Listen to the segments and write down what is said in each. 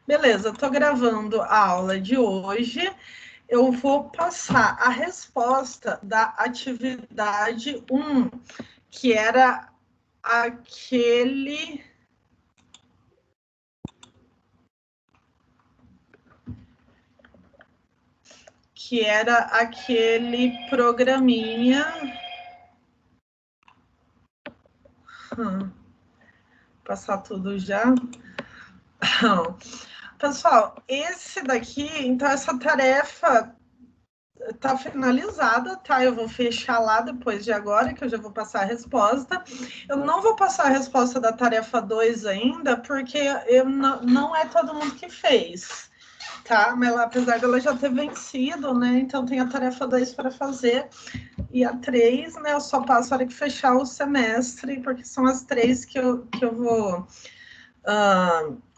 Beleza, estou gravando a aula de hoje. Eu vou passar a resposta da atividade 1, que era aquele programinha. Passar tudo já. Pessoal, esse daqui, então essa tarefa tá finalizada, tá? Eu vou fechar lá depois de agora, que eu já vou passar a resposta. Eu não vou passar a resposta da tarefa 2 ainda, porque não é todo mundo que fez, tá? Mas apesar dela já ter vencido, né? Então tem a tarefa 2 para fazer. E a 3, né? Eu só passo a hora que fechar o semestre, porque são as 3 que eu vou...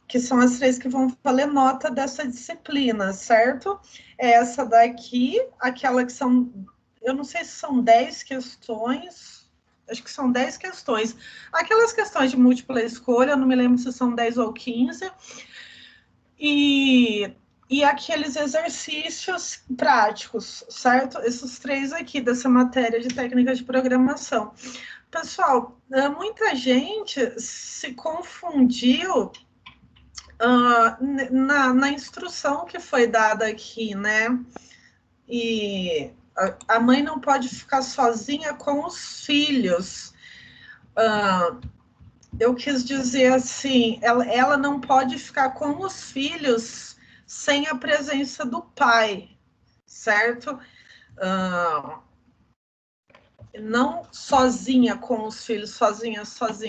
que são as 3 que vão valer nota dessa disciplina, certo? Essa daqui, aquela que são, eu não sei se são 10 questões, acho que são 10 questões. Aquelas questões de múltipla escolha, eu não me lembro se são 10 ou 15. E aqueles exercícios práticos, certo? Esses 3 aqui dessa matéria de técnicas de programação. Pessoal, muita gente se confundiu na instrução que foi dada aqui, né? E a mãe não pode ficar sozinha com os filhos. Eu quis dizer assim, ela não pode ficar com os filhos sem a presença do pai, certo? Não sozinha com os filhos, sozinha.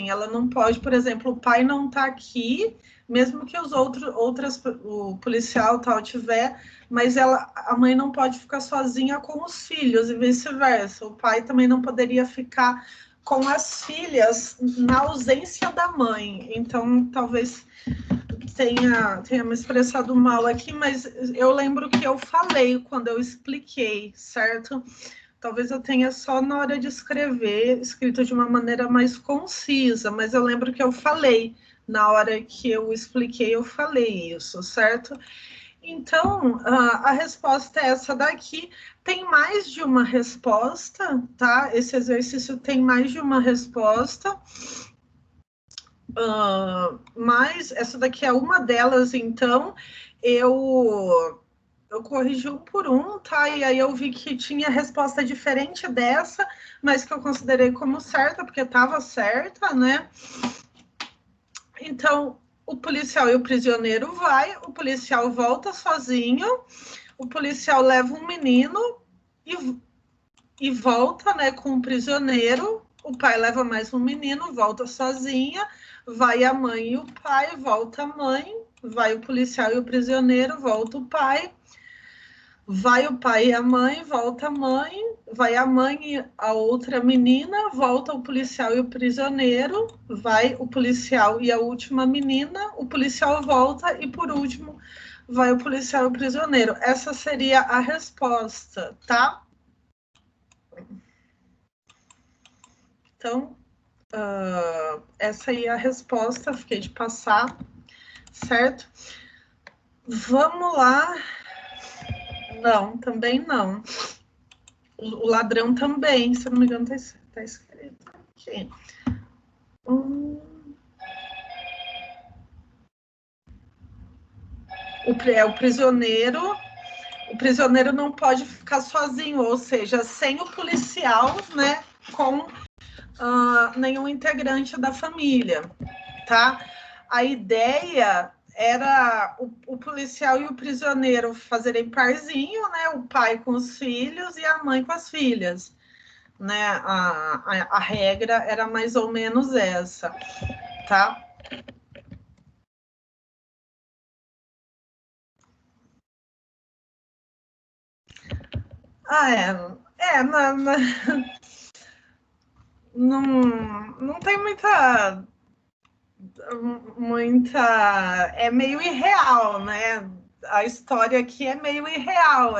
Ela não pode, por exemplo, o pai não está aqui, mesmo que o policial tal tiver, mas a mãe não pode ficar sozinha com os filhos e vice-versa. O pai também não poderia ficar com as filhas na ausência da mãe. Então, talvez tenha me expressado mal aqui, mas eu lembro que eu falei quando eu expliquei, certo? Talvez eu tenha só na hora de escrever, escrito de uma maneira mais concisa, mas eu lembro que eu falei, na hora que eu expliquei, eu falei isso, certo? Então, a resposta é essa daqui. Tem mais de uma resposta, tá? Esse exercício tem mais de uma resposta. Mas essa daqui é uma delas, então, eu corrigi um por um, tá? E aí eu vi que tinha resposta diferente dessa, mas que eu considerei como certa, porque estava certa, né? Então, o policial e o prisioneiro o policial volta sozinho, o policial leva um menino e volta, né, com o prisioneiro, o pai leva mais um menino, volta sozinha, vai a mãe e o pai, volta a mãe, vai o policial e o prisioneiro, volta o pai, vai o pai e a mãe, volta a mãe, vai a mãe e a outra menina, volta o policial e o prisioneiro, vai o policial e a última menina, o policial volta e, por último, vai o policial e o prisioneiro. Essa seria a resposta, tá? Então, essa aí é a resposta, fiquei de passar, certo? Vamos lá. Não, também não. O ladrão também, se eu não me engano, tá escrito aqui. O prisioneiro não pode ficar sozinho, ou seja, sem o policial, né, com nenhum integrante da família, tá? A ideia era o policial e o prisioneiro fazerem parzinho, né? O pai com os filhos e a mãe com as filhas, né? A regra era mais ou menos essa, tá? Não tem é meio irreal, né? A história aqui é meio irreal,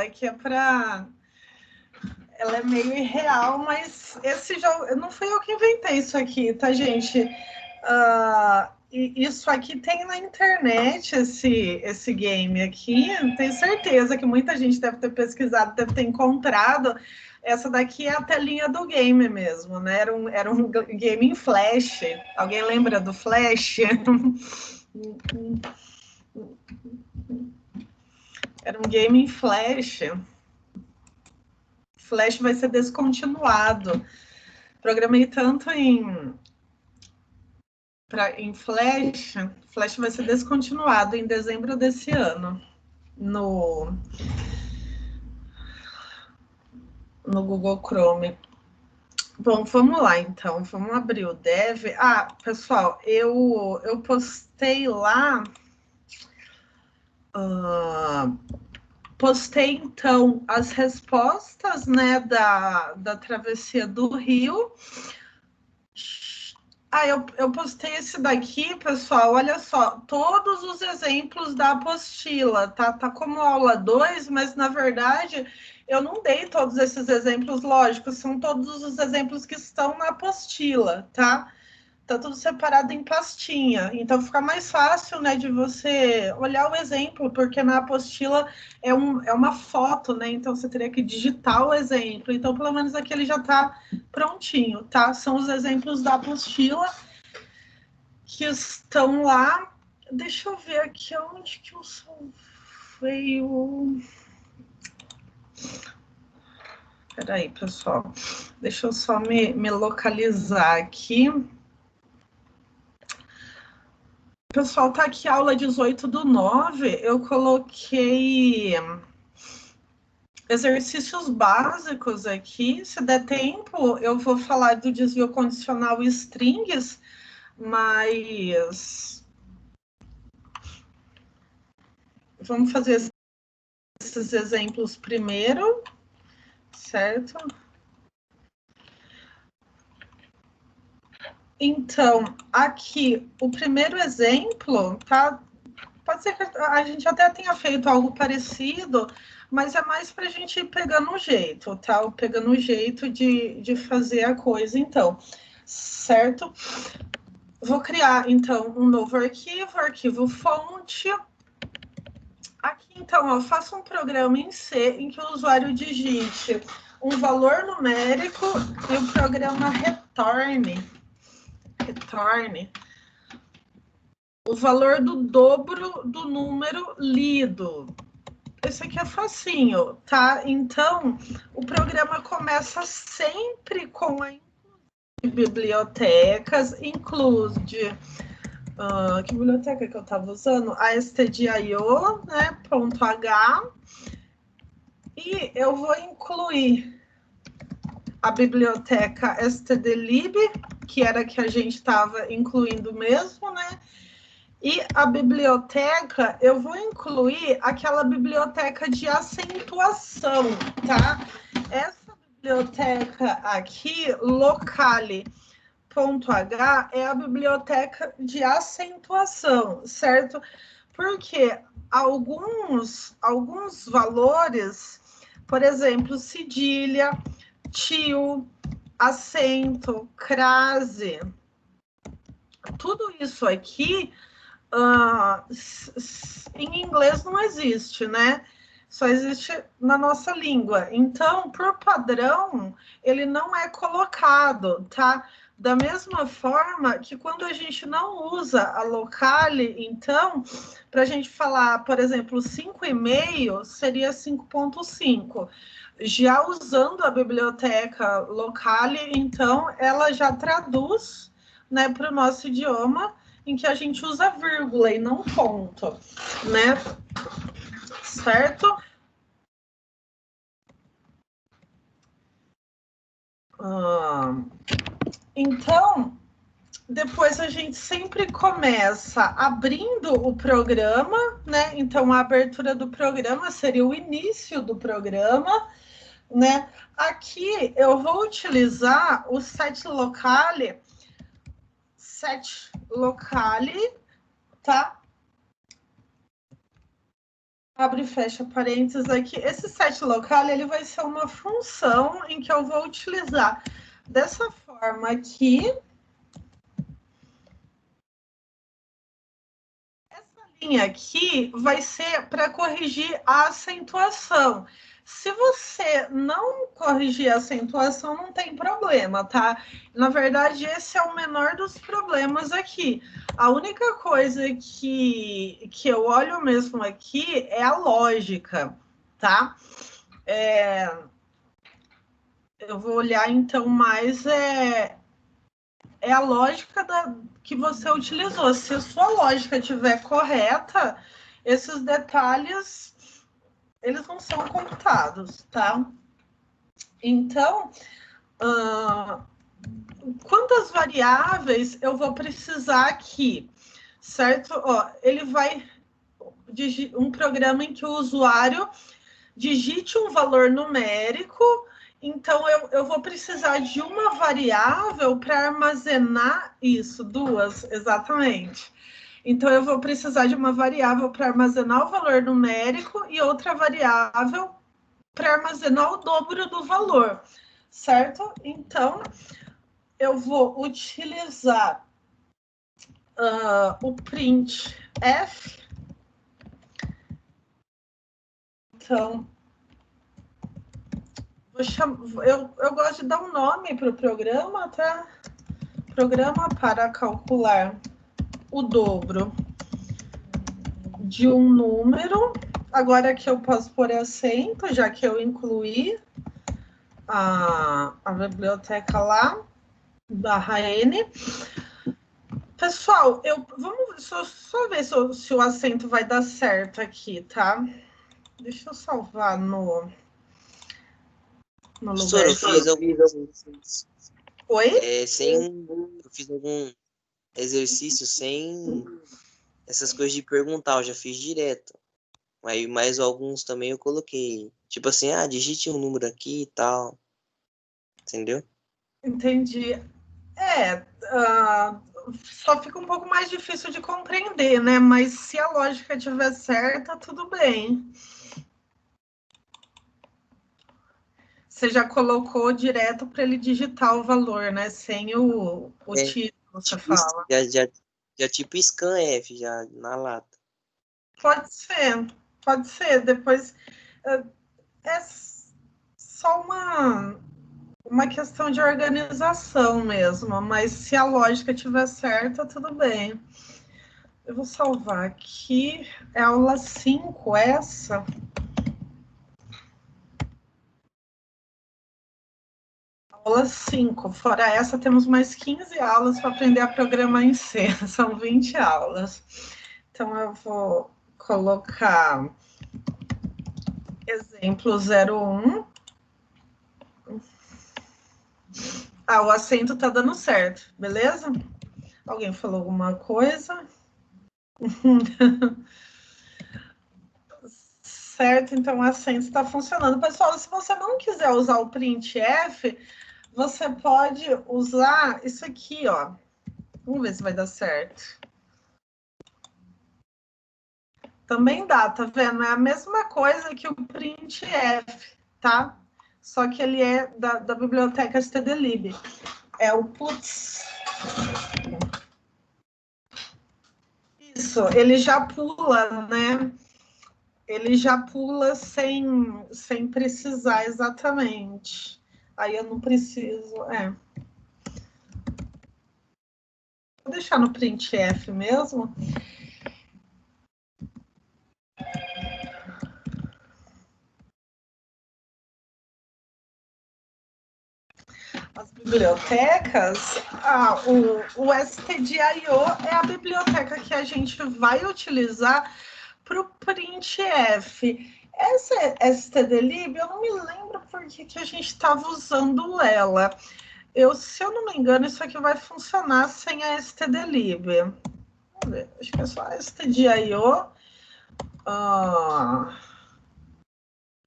ela é meio irreal, mas esse jogo, não fui eu que inventei isso aqui, tá, gente? isso aqui tem na internet, esse game aqui. Tenho certeza que muita gente deve ter pesquisado, deve ter encontrado. Essa daqui é a telinha do game mesmo, né? Era um game em Flash. Alguém lembra do Flash? Era um game em Flash. Flash vai ser descontinuado. Programei tanto em Flash. Flash vai ser descontinuado em dezembro desse ano no Google Chrome. Bom, vamos lá então. Vamos abrir o Dev. Ah, pessoal, eu postei lá. Postei então as respostas, né, da travessia do Rio. Eu postei esse daqui, pessoal, olha só, todos os exemplos da apostila, tá como aula 2, mas na verdade eu não dei todos esses exemplos, lógicos, são todos os exemplos que estão na apostila, tá? Tá tudo separado em pastinha, então fica mais fácil, né, de você olhar o exemplo, porque na apostila é uma foto, né, então você teria que digitar o exemplo, então pelo menos aqui ele já tá prontinho, tá? São os exemplos da apostila que estão lá. Deixa eu ver aqui onde que eu salvei o... Peraí, pessoal, deixa eu só me localizar aqui. Pessoal, tá aqui a aula 18/9, eu coloquei exercícios básicos aqui. Se der tempo, eu vou falar do desvio condicional e strings, mas vamos fazer esses exemplos primeiro, certo? Então, aqui, o primeiro exemplo, tá? Pode ser que a gente até tenha feito algo parecido, mas é mais para a gente ir pegando o jeito, tá? Pegando o jeito de fazer a coisa, então, certo? Vou criar, então, um novo arquivo fonte. Aqui, então, eu faço um programa em C em que o usuário digite um valor numérico e o programa retorne o valor do dobro do número lido. Esse aqui é facinho, tá? Então, o programa começa sempre com a bibliotecas, include... que biblioteca que eu estava usando? A stdio, né? .h. E eu vou incluir a biblioteca stdlib, que era a que a gente estava incluindo mesmo, né? E a biblioteca, eu vou incluir aquela biblioteca de acentuação, tá? Essa biblioteca aqui, locale.h, é a biblioteca de acentuação, certo? Porque alguns valores, por exemplo, cedilha, tio, acento, crase, tudo isso aqui em inglês não existe, né? Só existe na nossa língua. Então, por padrão, ele não é colocado, tá? Da mesma forma que quando a gente não usa a locale, então, para a gente falar, por exemplo, 5,5 seria 5,5. Já usando a biblioteca locale, então, ela já traduz, né, para o nosso idioma, em que a gente usa vírgula e não ponto, né? Certo? Então, depois a gente sempre começa abrindo o programa, né? Então, a abertura do programa seria o início do programa, né? Aqui eu vou utilizar o setlocale, tá? Abre e fecha parênteses aqui. Esse setlocale, ele vai ser uma função em que eu vou utilizar dessa forma aqui, vir aqui vai ser para corrigir a acentuação. Se você não corrigir a acentuação, não tem problema, tá? Na verdade, esse é o menor dos problemas aqui. A única coisa que eu olho mesmo aqui é a lógica, tá? Eu vou olhar, então, mais é a lógica que você utilizou. Se a sua lógica estiver correta, esses detalhes, eles não são computados, tá? Então, quantas variáveis eu vou precisar aqui, certo? Ó, ele vai um programa em que o usuário digite um valor numérico. Então, eu vou precisar de uma variável para armazenar isso, duas, exatamente. Então, eu vou precisar de uma variável para armazenar o valor numérico e outra variável para armazenar o dobro do valor, certo? Então, eu vou utilizar o printf. Então, eu gosto de dar um nome para o programa, tá? Programa para calcular o dobro de um número. Agora aqui eu posso pôr acento, já que eu incluí a biblioteca lá, /n. Pessoal, vamos só ver se o acento vai dar certo aqui, tá? Deixa eu salvar no lugar. Professor, eu fiz alguns. Oi? Eu fiz algum exercício sem essas coisas de perguntar, eu já fiz direto. Aí mais alguns também eu coloquei. Tipo assim, digite um número aqui e tal. Entendeu? Entendi. Só fica um pouco mais difícil de compreender, né? Mas se a lógica estiver certa, tudo bem. Você já colocou direto para ele digitar o valor, né? Sem o título, você Tipo, fala. já tipo scanf, já na lata. Pode ser. Depois é só uma questão de organização mesmo, mas se a lógica estiver certa, tudo bem. Eu vou salvar aqui. É aula 5 essa. Aula 5. Fora essa, temos mais 15 aulas para aprender a programar em C. São 20 aulas. Então, eu vou colocar exemplo 01. O acento está dando certo, beleza? Alguém falou alguma coisa? Certo, então o acento está funcionando. Pessoal, se você não quiser usar o printf, você pode usar isso aqui, ó. Vamos ver se vai dar certo. Também dá, tá vendo? É a mesma coisa que o printf, tá? Só que ele é da biblioteca stdlib. É o puts. Isso, ele já pula, né? Ele já pula sem precisar exatamente. Aí eu não preciso, Vou deixar no printf mesmo. As bibliotecas, o stdio é a biblioteca que a gente vai utilizar para o printf. Essa stdlib, eu não me lembro por que a gente estava usando ela. Se eu não me engano, isso aqui vai funcionar sem a stdlib. Vamos ver, acho que é só a stdio.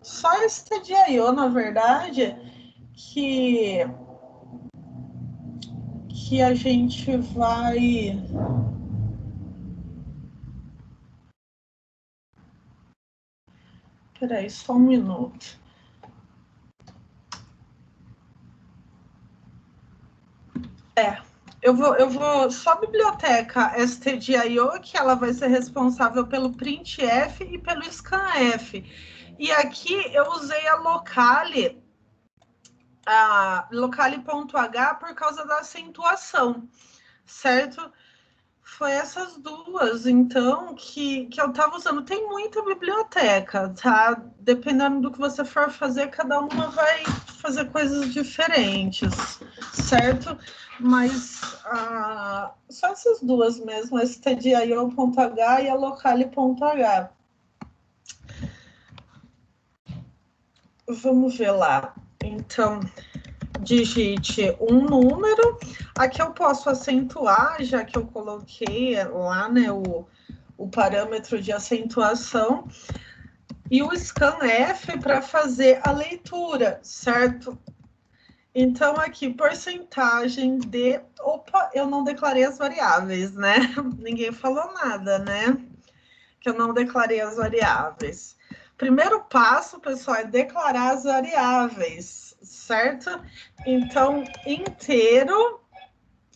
Só a stdio, na verdade, que a gente vai... Peraí, só um minuto. Eu vou só a biblioteca stdio, que ela vai ser responsável pelo printf e pelo scanf. E aqui eu usei a locale.h por causa da acentuação, certo? Foi essas duas, então, que eu estava usando. Tem muita biblioteca, tá? Dependendo do que você for fazer, cada uma vai fazer coisas diferentes, certo? Mas só essas duas mesmo, a stdio.h e a locale.h. Vamos ver lá. Então, digite um número. Aqui eu posso acentuar, já que eu coloquei lá, né, o parâmetro de acentuação. E o scanf para fazer a leitura, certo? Então, aqui, porcentagem de... Opa, eu não declarei as variáveis, né? Ninguém falou nada, né? Que eu não declarei as variáveis. Primeiro passo, pessoal, é declarar as variáveis, certo? Então, inteiro...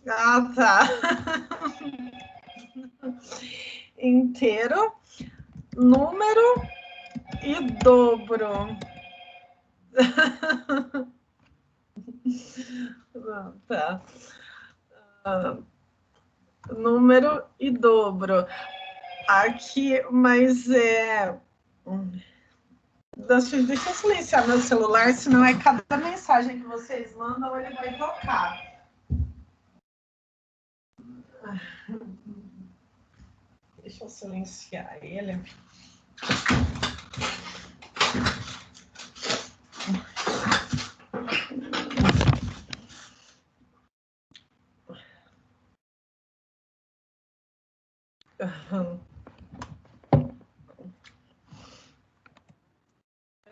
Ah, tá. Inteiro, número e dobro. Tá. Número e dobro. Aqui, mas deixa eu silenciar meu celular, senão é cada mensagem que vocês mandam, ele vai tocar. Deixa eu silenciar ele.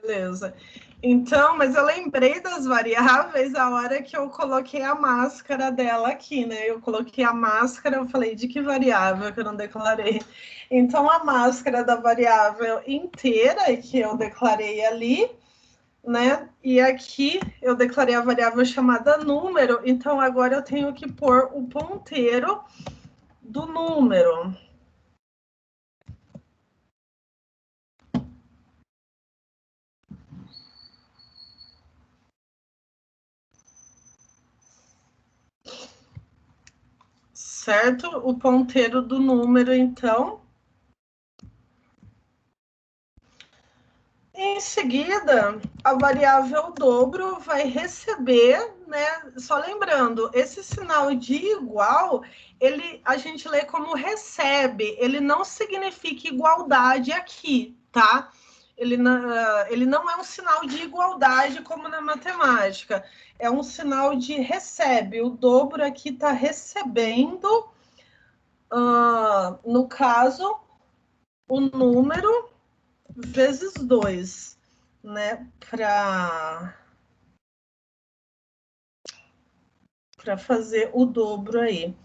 Beleza. Então, mas eu lembrei das variáveis a hora que eu coloquei a máscara dela aqui, né? Eu coloquei a máscara, eu falei de que variável que eu não declarei. Então, a máscara da variável inteira que eu declarei ali, né? E aqui eu declarei a variável chamada número, então agora eu tenho que pôr o ponteiro do número. Certo? O ponteiro do número, então. Em seguida, a variável dobro vai receber, né? Só lembrando, esse sinal de igual, a gente lê como recebe, ele não significa igualdade aqui, tá? Ele não é um sinal de igualdade como na matemática, é um sinal de recebe. O dobro aqui está recebendo, no caso, o número vezes 2, né, para fazer o dobro aí.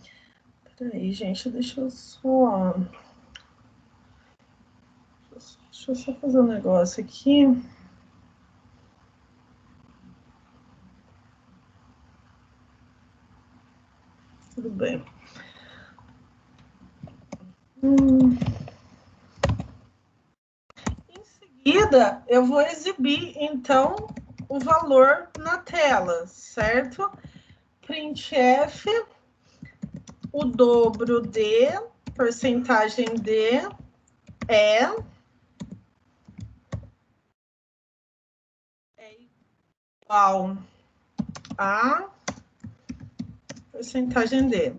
Peraí, gente, deixa eu só fazer um negócio aqui. Tudo bem. Em seguida, eu vou exibir, então, o valor na tela, certo? Printf, o dobro de, porcentagem de, é igual a porcentagem de.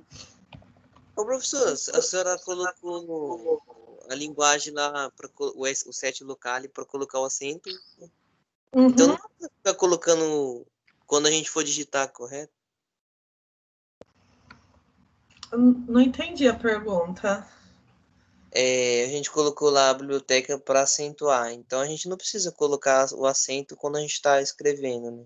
Ô, professor, a senhora colocou a linguagem lá, o set locale para colocar o acento. Uhum. Então não precisa ficar colocando quando a gente for digitar, correto? Não entendi a pergunta. A gente colocou lá a biblioteca para acentuar, então a gente não precisa colocar o acento quando a gente está escrevendo, né?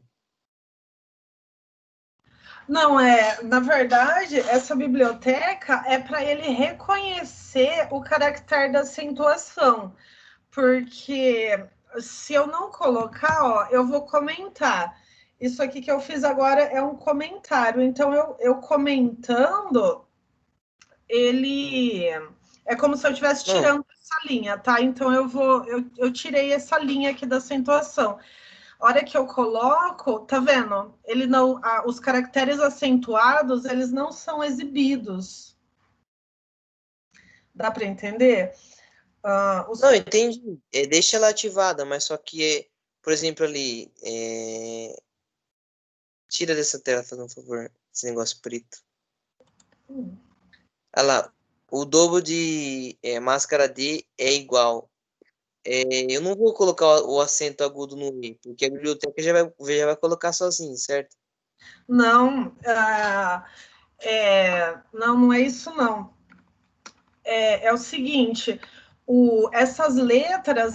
Não, na verdade, essa biblioteca é para ele reconhecer o caractere da acentuação, porque se eu não colocar, ó, eu vou comentar. Isso aqui que eu fiz agora é um comentário. Então, eu comentando, ele é como se eu estivesse tirando essa linha, tá? Então, eu tirei essa linha aqui da acentuação. A hora que eu coloco, tá vendo? Ele não, os caracteres acentuados, eles não são exibidos. Dá para entender? Não, entendi. Deixa ela ativada, mas só que, por exemplo, ali, tira dessa tela, fazendo um favor, esse negócio preto. Olha lá, o dobro de máscara D é igual. Eu não vou colocar o acento agudo no E, porque a biblioteca já vai colocar sozinho, certo? Não, não é isso, não. É o seguinte, essas letras,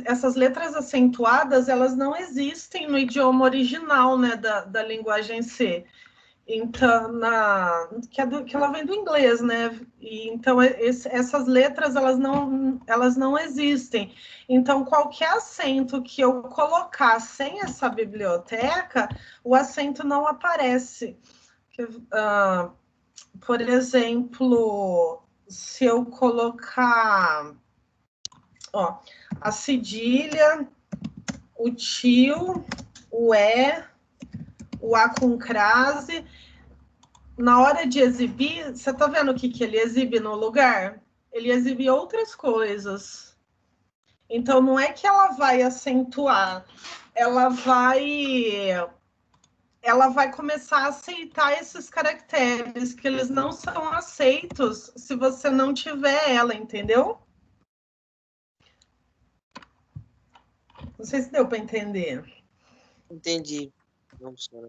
essas letras acentuadas, elas não existem no idioma original, né, da linguagem C. Então, que ela vem do inglês, né? E, então, essas letras, elas não existem. Então, qualquer acento que eu colocar sem essa biblioteca, o acento não aparece. Por exemplo, se eu colocar a cedilha, o tio, o o A com crase, na hora de exibir, você tá vendo o que ele exibe no lugar? Ele exibe outras coisas. Então, não é que ela vai acentuar, ela vai começar a aceitar esses caracteres, que eles não são aceitos se você não tiver ela, entendeu? Não sei se deu para entender. Entendi. Vamos lá.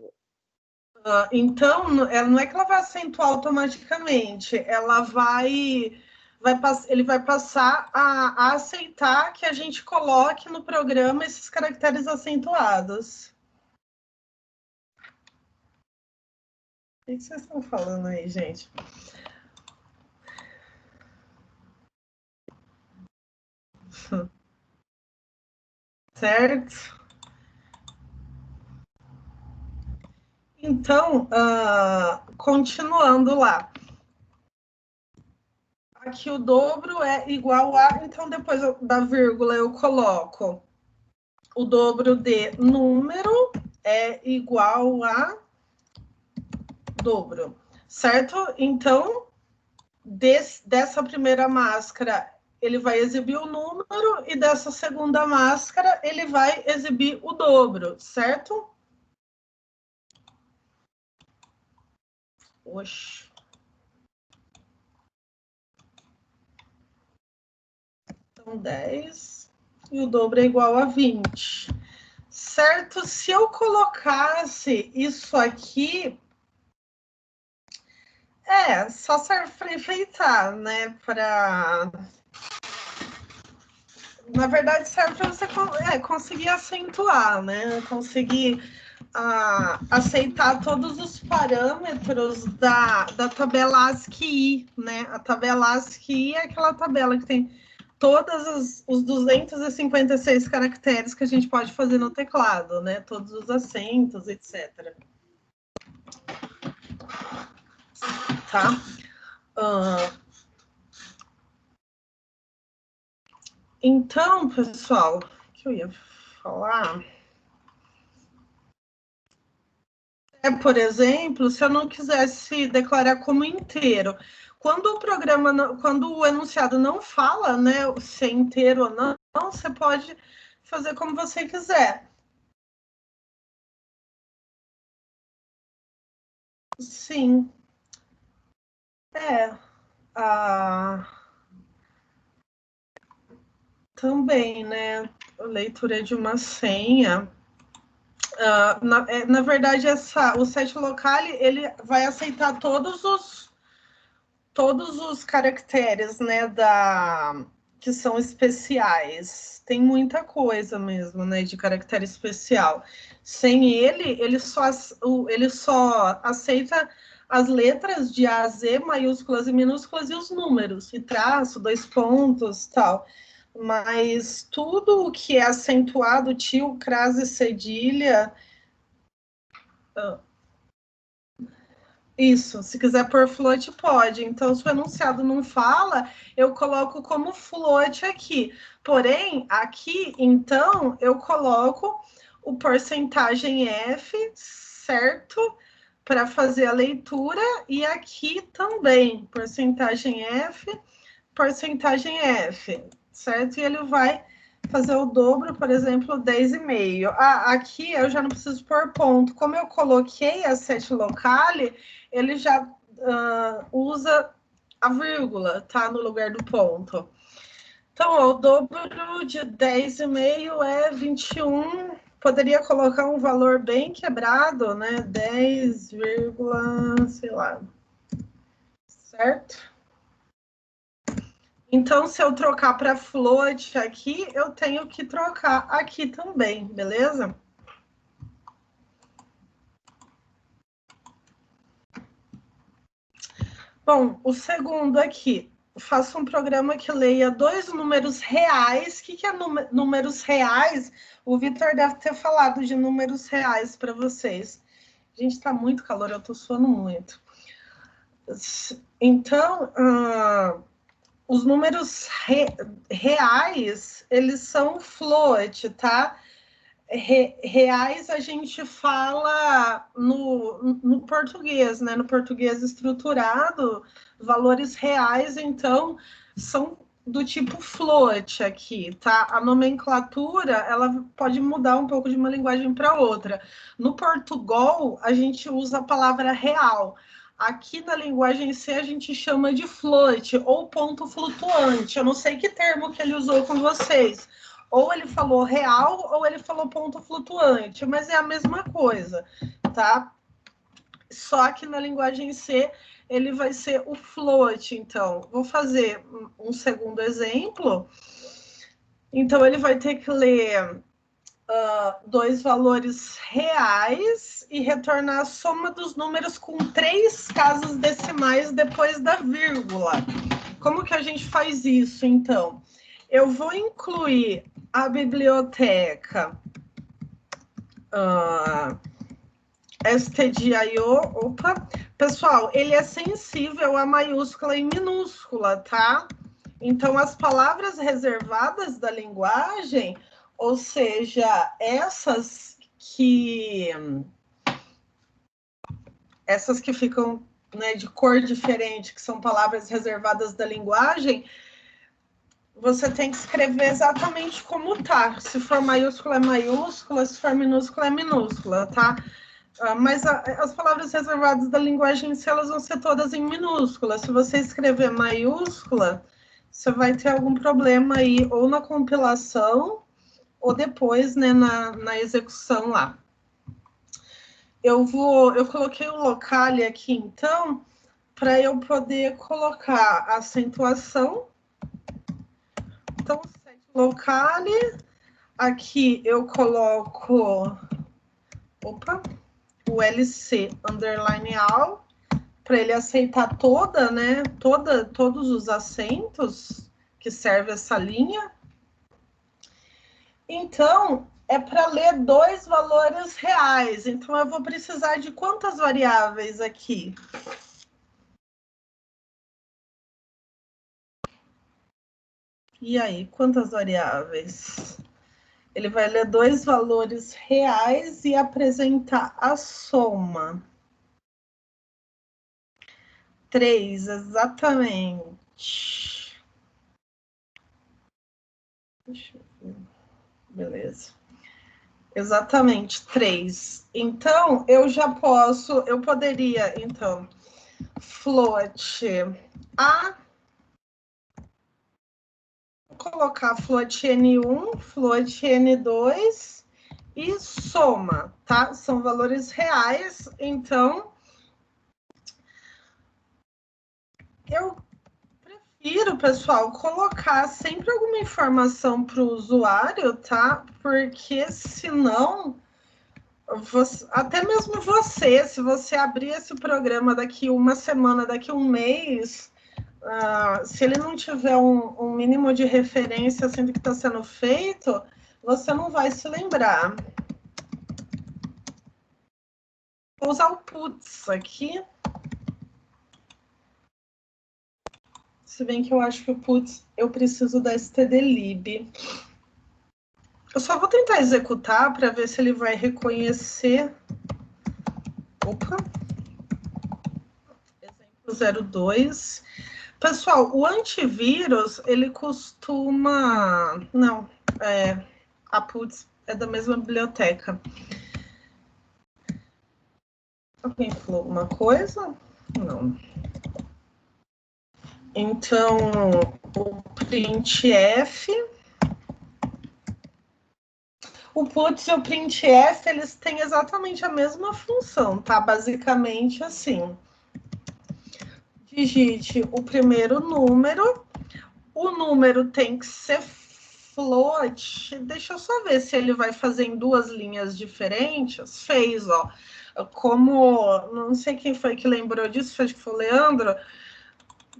Então, ela não é que ela vai acentuar automaticamente, ele vai passar a aceitar que a gente coloque no programa esses caracteres acentuados. O que vocês estão falando aí, gente? Certo? Então, continuando lá. Aqui o dobro é igual a... Então, depois da vírgula, eu coloco o dobro de número é igual a dobro, certo? Então, dessa primeira máscara, ele vai exibir o número, e dessa segunda máscara, ele vai exibir o dobro, certo? Oxe. Então, 10, e o dobro é igual a 20. Certo? Se eu colocasse isso aqui, só serve para enfeitar, né? Na verdade, serve para você conseguir acentuar, né? Conseguir aceitar todos os parâmetros da tabela ASCII, né? A tabela ASCII é aquela tabela que tem todos os 256 caracteres que a gente pode fazer no teclado, né? Todos os acentos, etc. Tá? Então, pessoal, o que eu ia falar? Por exemplo, se eu não quisesse declarar como inteiro, quando o programa, quando o enunciado não fala, né, se é inteiro ou não, você pode fazer como você quiser. Sim. Também, né? A leitura de uma senha. Na verdade, o set local ele vai aceitar todos os caracteres, né, que são especiais. Tem muita coisa mesmo, né, de caractere especial. Sem ele só aceita as letras de A a Z, maiúsculas e minúsculas, e os números, e traço, 2 pontos, tal. Mas tudo o que é acentuado, tio, crase, cedilha, Isso, se quiser pôr float, pode. Então, se o enunciado não fala, eu coloco como float aqui. Porém, aqui, então, eu coloco o porcentagem F, certo? Para fazer a leitura. E aqui também, porcentagem F, certo? E ele vai fazer o dobro, por exemplo, 10,5. Aqui eu já não preciso pôr ponto. Como eu coloquei a set locale, ele já usa a vírgula, tá? No lugar do ponto. Então, ó, o dobro de 10,5 é 21. Poderia colocar um valor bem quebrado, né? 10, sei lá. Certo? Então, se eu trocar para float aqui, eu tenho que trocar aqui também, beleza? Bom, o segundo aqui, faço um programa que leia 2 números reais. O que é números reais? O Vitor deve ter falado de números reais para vocês. Gente, está muito calor, eu estou suando muito. Então, os números reais, eles são float, tá? Reais a gente fala no português, né? No português estruturado, valores reais, então, são do tipo float aqui, tá? A nomenclatura, ela pode mudar um pouco de uma linguagem para outra. No Portugal, a gente usa a palavra real. Aqui na linguagem C, a gente chama de float ou ponto flutuante. Eu não sei que termo que ele usou com vocês. Ou ele falou real ou ele falou ponto flutuante, mas é a mesma coisa, tá? Só que na linguagem C ele vai ser o float. Então, vou fazer um segundo exemplo. Então, ele vai ter que ler 2 valores reais e retornar a soma dos números com 3 casas decimais depois da vírgula. Como que a gente faz isso, então? Eu vou incluir a biblioteca stdio. Opa, pessoal, ele é sensível a maiúscula e minúscula, tá? Então, as palavras reservadas da linguagem, ou seja, essas que ficam, né, de cor diferente, que são palavras reservadas da linguagem, você tem que escrever exatamente como tá. Se for maiúscula, é maiúscula, se for minúscula, é minúscula, tá? Mas as palavras reservadas da linguagem, se elas vão ser todas em minúscula. Se você escrever maiúscula, você vai ter algum problema aí, ou na compilação, ou depois, né, na execução lá. Eu coloquei o locale aqui, então, para eu poder colocar a acentuação. Então, set locale, aqui eu coloco, o LC underline all, para ele aceitar todos os acentos que serve essa linha. Então, é para ler 2 valores reais. Então, eu vou precisar de quantas variáveis aqui? E aí, quantas variáveis? Ele vai ler 2 valores reais e apresentar a soma. 3, exatamente. Deixa eu ver. Beleza. Exatamente, 3. Então, eu poderia, então, float A, colocar float N1, float N2 e soma, tá? São valores reais, então eu prefiro, pessoal, colocar sempre alguma informação para o usuário, tá? Porque senão, até mesmo você, se você abrir esse programa daqui uma semana, daqui um mês, se ele não tiver um mínimo de referência assim, do que está sendo feito, você não vai se lembrar. Vou usar o putz aqui. Se bem que eu acho que o putz eu preciso da stdlib. Eu só vou tentar executar para ver se ele vai reconhecer. Opa! Exemplo 02. Pessoal, o antivírus, ele costuma... Não, a putz é da mesma biblioteca. Alguém falou alguma coisa? Não. Então, o printf... O putz e o printf, eles têm exatamente a mesma função, tá? Basicamente assim. Digite o primeiro número. O número tem que ser float. Deixa eu só ver se ele vai fazer em duas linhas diferentes. Fez, ó. Como, não sei quem foi que lembrou disso, acho que foi o Leandro,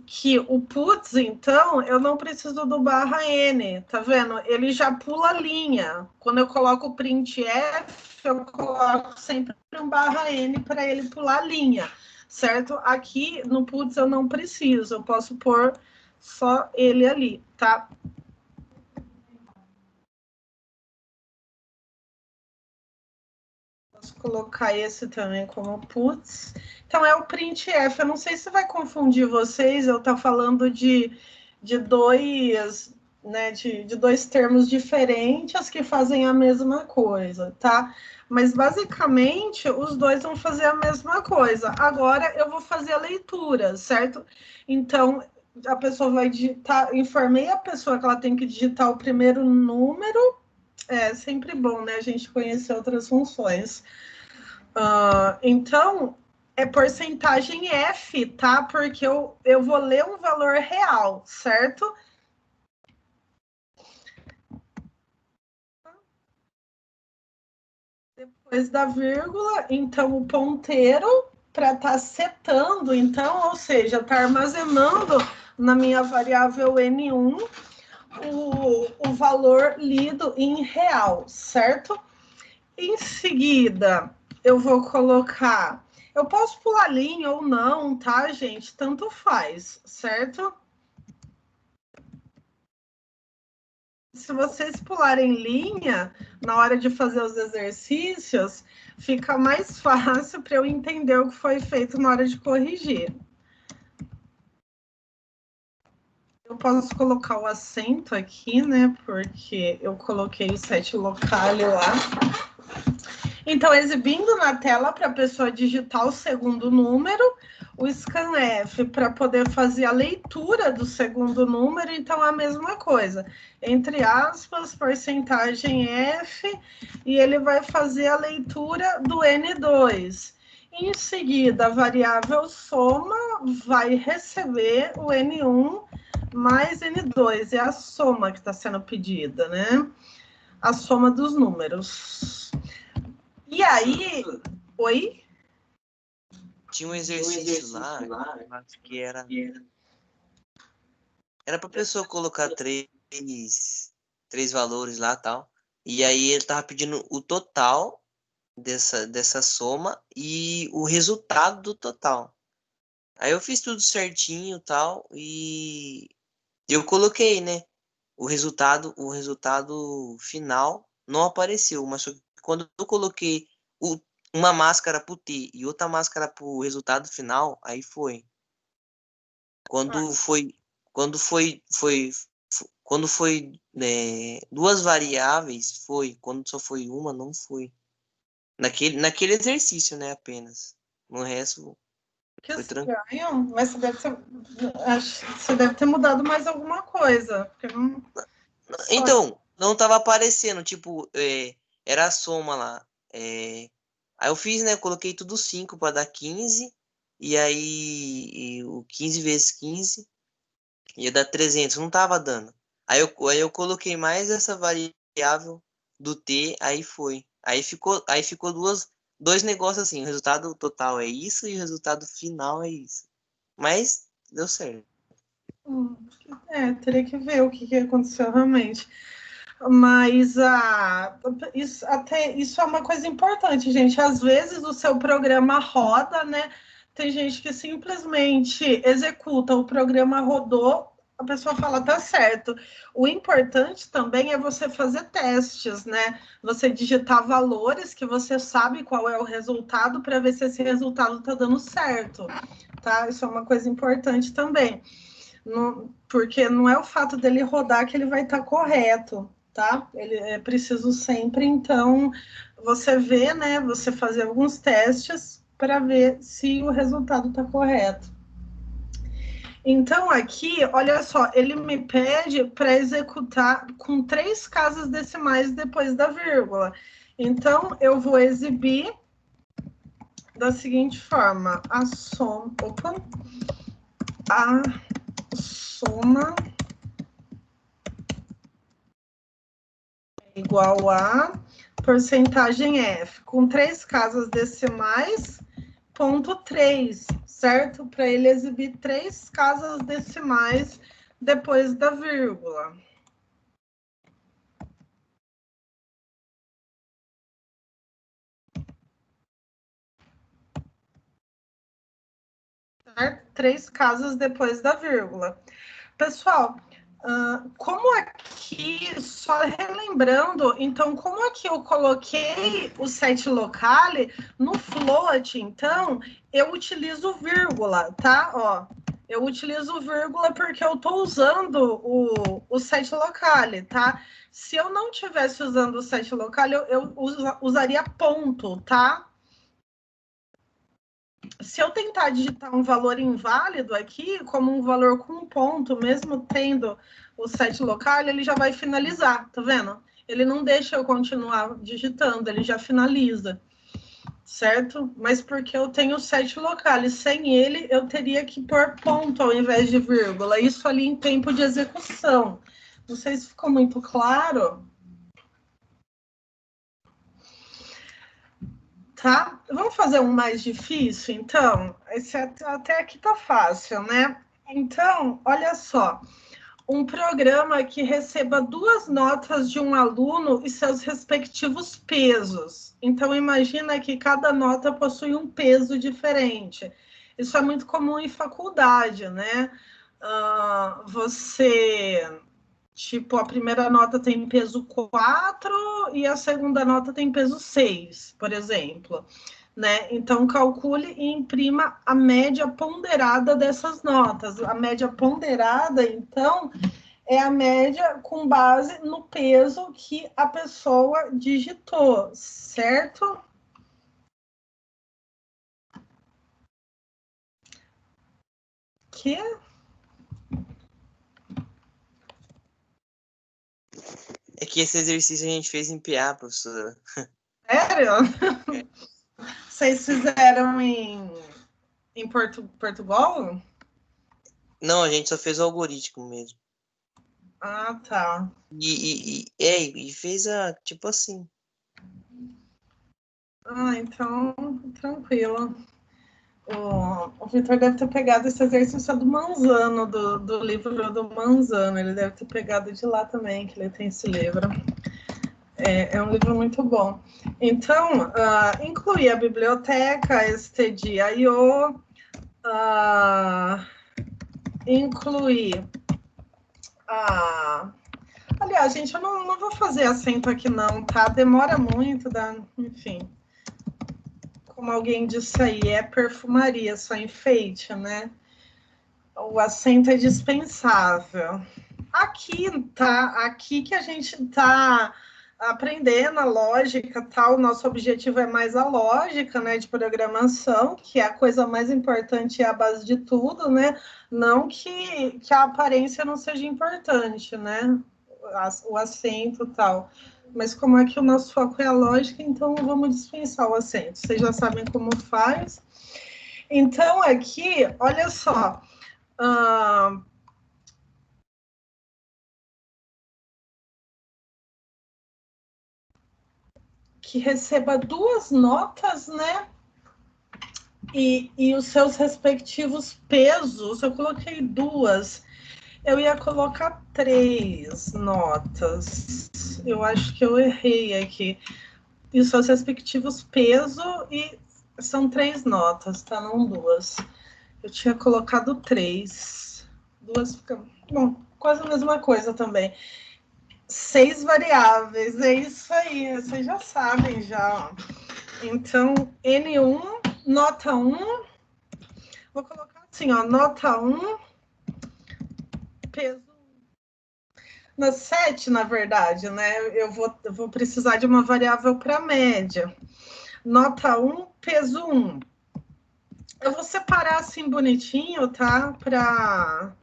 que o putz, então, eu não preciso do barra N, tá vendo? Ele já pula a linha. Quando eu coloco o printf, eu coloco sempre um barra N para ele pular a linha, certo? Aqui no putz eu não preciso, eu posso pôr só ele ali, tá? Posso colocar esse também como putz. Então é o printf. Eu não sei se vai confundir vocês, eu estou falando de dois, né, de dois termos diferentes que fazem a mesma coisa, tá? Mas basicamente os dois vão fazer a mesma coisa. Agora eu vou fazer a leitura, certo? Então a pessoa vai digitar, informei a pessoa que ela tem que digitar o primeiro número. É sempre bom, né? A gente conhecer outras funções. Então, é porcentagem F, tá? Porque eu vou ler um valor real, certo? Depois da vírgula, então o ponteiro para estar setando, então, ou seja, está armazenando na minha variável N1 o valor lido em real, certo? Em seguida, eu vou colocar... Eu posso pular linha ou não, tá, gente? Tanto faz, certo? Se vocês pularem linha, na hora de fazer os exercícios, fica mais fácil para eu entender o que foi feito na hora de corrigir. Eu posso colocar o acento aqui, né? Porque eu coloquei o set locale lá. Então, exibindo na tela para a pessoa digitar o segundo número, o scanf para poder fazer a leitura do segundo número, então a mesma coisa, entre aspas, porcentagem F, e ele vai fazer a leitura do N2. Em seguida, a variável soma vai receber o N1 mais N2, é a soma que está sendo pedida, né? A soma dos números. E aí, oi? Tinha um exercício lá, eu acho que era para pessoa colocar três valores lá, tal. E aí ele tava pedindo o total dessa soma e o resultado do total. Aí eu fiz tudo certinho, tal, e eu coloquei, né? O resultado final não apareceu, mas quando eu coloquei uma máscara pro T e outra máscara pro resultado final, aí foi. Quando foi, quando foi duas variáveis, foi. Quando só foi uma, não foi. Naquele exercício, né, apenas. No resto, Que foi tranquilo. estranho, mas você deve ter mudado mais alguma coisa, porque não só... Então, não tava aparecendo, tipo, era a soma lá. Aí eu fiz, né, coloquei tudo 5 para dar 15, e aí o 15 vezes 15 ia dar 300, não tava dando. Aí eu coloquei mais essa variável do T, aí foi. Aí ficou dois negócios assim, o resultado total é isso e o resultado final é isso. Mas deu certo. Teria que ver o que aconteceu realmente. Mas isso é uma coisa importante, gente. Às vezes o seu programa roda, né? Tem gente que simplesmente executa, o programa rodou, a pessoa fala, tá certo. O importante também é você fazer testes, né? Você digitar valores que você sabe qual é o resultado para ver se esse resultado está dando certo, tá? Isso é uma coisa importante também. Porque não é o fato dele rodar que ele vai estar correto, tá? Ele é preciso sempre, então, você ver, né? Você fazer alguns testes para ver se o resultado está correto. Então, aqui, olha só, ele me pede para executar com 3 casas decimais depois da vírgula. Então, eu vou exibir da seguinte forma: a soma é igual a porcentagem F, com 3 casas decimais, ponto 3, certo? Para ele exibir 3 casas decimais depois da vírgula. Certo? 3 casas depois da vírgula. Pessoal, como aqui, só relembrando, então, como aqui eu coloquei o set locale, no float, então, eu utilizo vírgula, tá? Ó, eu utilizo vírgula porque eu estou usando o set locale, tá? Se eu não tivesse usando o set locale, eu usaria ponto, tá? Se eu tentar digitar um valor inválido aqui, como um valor com um ponto, mesmo tendo o set local, ele já vai finalizar, tá vendo? Ele não deixa eu continuar digitando, ele já finaliza, certo? Mas porque eu tenho o set local, e sem ele eu teria que pôr ponto ao invés de vírgula, isso ali em tempo de execução. Não sei se ficou muito claro. Tá? Vamos fazer um mais difícil, então? Esse até aqui tá fácil, né? Então, olha só. Um programa que receba 2 notas de um aluno e seus respectivos pesos. Então, imagina que cada nota possui um peso diferente. Isso é muito comum em faculdade, né? Você... Tipo, a primeira nota tem peso 4 e a segunda nota tem peso 6, por exemplo. Né? Então, calcule e imprima a média ponderada dessas notas. A média ponderada, então, é a média com base no peso que a pessoa digitou, certo? Que? É que esse exercício a gente fez em PA, professora. Sério? Vocês fizeram em Portugal? Não, a gente só fez o algoritmo mesmo. Ah, tá. E fez tipo assim. Ah, então, tranquilo. O Vitor deve ter pegado esse exercício do Manzano, do livro do Manzano. Ele deve ter pegado de lá também, que ele tem esse livro. É um livro muito bom. Então, incluir a biblioteca, stdio, incluir a... Aliás, gente, eu não vou fazer acento aqui não, tá? Demora muito, enfim. Como alguém disse aí, é perfumaria, só enfeite, né? O acento é dispensável. Aqui, tá? Aqui que a gente tá aprendendo a lógica, tal. O nosso objetivo é mais a lógica, né, de programação, que é a coisa mais importante e a base de tudo, né? Não que a aparência não seja importante, né? O acento, tal. Mas como é que o nosso foco é a lógica, então vamos dispensar o acento. Vocês já sabem como faz. Então, aqui, olha só. Que receba 2 notas, né? E os seus respectivos pesos. Eu coloquei 2. eu ia colocar 3 notas. Eu acho que eu errei aqui. E os seus respectivos peso e são 3 notas, tá? Não 2. Eu tinha colocado 3. 2 fica... Bom, quase a mesma coisa também. 6 variáveis, é isso aí. Vocês já sabem, já. Então, N1, nota 1. Vou colocar assim, ó, nota 1, peso na 7, na verdade, né? Eu vou precisar de uma variável para média. Nota 1, peso 1. Eu vou separar assim bonitinho, tá? Para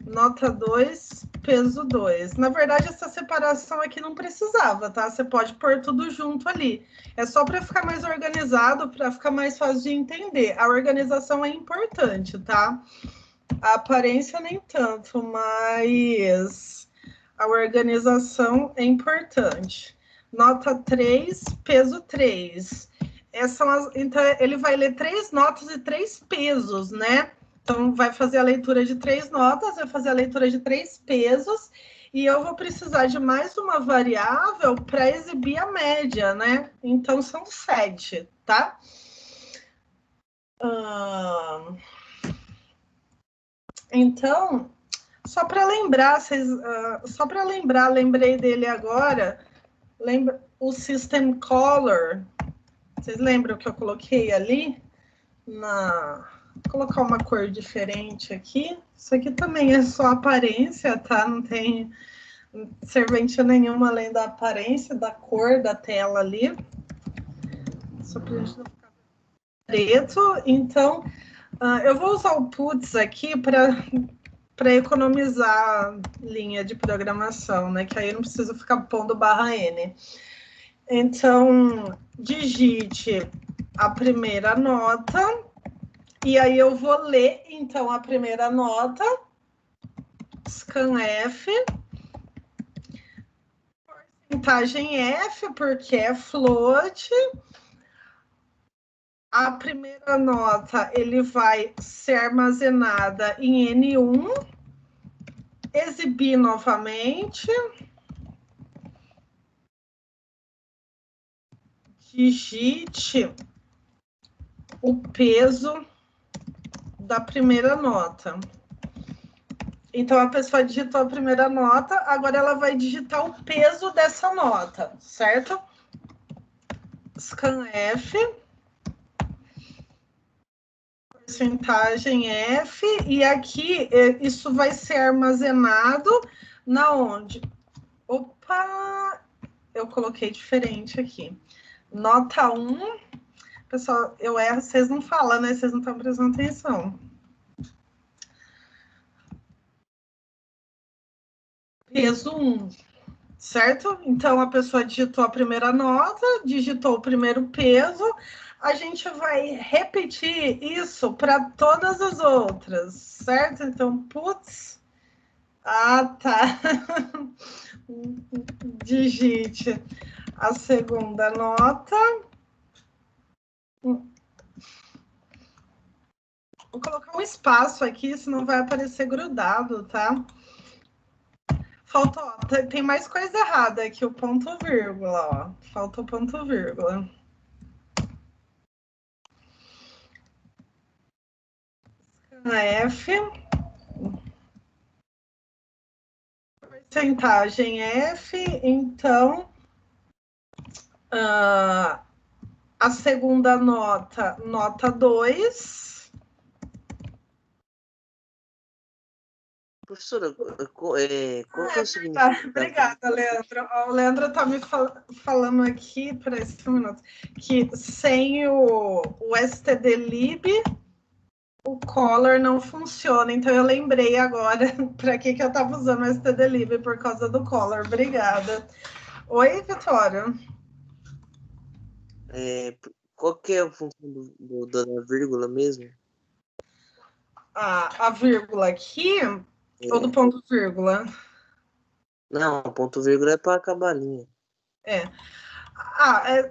nota 2, peso 2. Na verdade, essa separação aqui não precisava, tá? Você pode pôr tudo junto ali. É só para ficar mais organizado, para ficar mais fácil de entender. A organização é importante, tá? A aparência nem tanto, mas a organização é importante. Nota 3, peso 3. Então, ele vai ler 3 notas e 3 pesos, né? Então, vai fazer a leitura de 3 notas, vai fazer a leitura de 3 pesos, e eu vou precisar de mais uma variável para exibir a média, né? Então, são 7, tá? Então, só para lembrar, lembrei dele agora, o System Color, vocês lembram que eu coloquei ali? Vou colocar uma cor diferente aqui. Isso aqui também é só aparência, tá? Não tem serventia nenhuma além da aparência, da cor da tela ali. Só para a gente não ficar preto. Então, eu vou usar o puts aqui para economizar linha de programação, né? Que aí eu não preciso ficar pondo /n. Então, digite a primeira nota, e aí eu vou ler, então, a primeira nota, scanf, porcentagem F, porque é float. A primeira nota, ele vai ser armazenada em N1, exibir novamente, digite o peso da primeira nota. Então, a pessoa digitou a primeira nota, agora ela vai digitar o peso dessa nota, certo? Scanf, porcentagem F, e aqui isso vai ser armazenado na onde? Opa, eu coloquei diferente aqui. Nota 1, pessoal, eu erro, vocês não falam, né? Vocês não estão prestando atenção. Peso 1, certo? Então, a pessoa digitou a primeira nota, digitou o primeiro peso, a gente vai repetir isso para todas as outras, certo? Então, putz, tá. Digite a segunda nota. Vou colocar um espaço aqui, senão vai aparecer grudado, tá? Faltou, tem mais coisa errada aqui, o ponto vírgula, ó. Falta o ponto vírgula. F. Porcentagem F, então, a segunda nota, nota 2. Professora, qual que é o significado? Obrigada, Leandro. O Leandro está me falando aqui, peraí, um minuto, que sem o stdlib, o color não funciona. Então, eu lembrei agora para que eu estava usando o stdlib por causa do color. Obrigada. Oi, Vitória. Qual que é a função da vírgula mesmo? A vírgula aqui, ou do ponto vírgula? Não, ponto vírgula é para acabar a linha.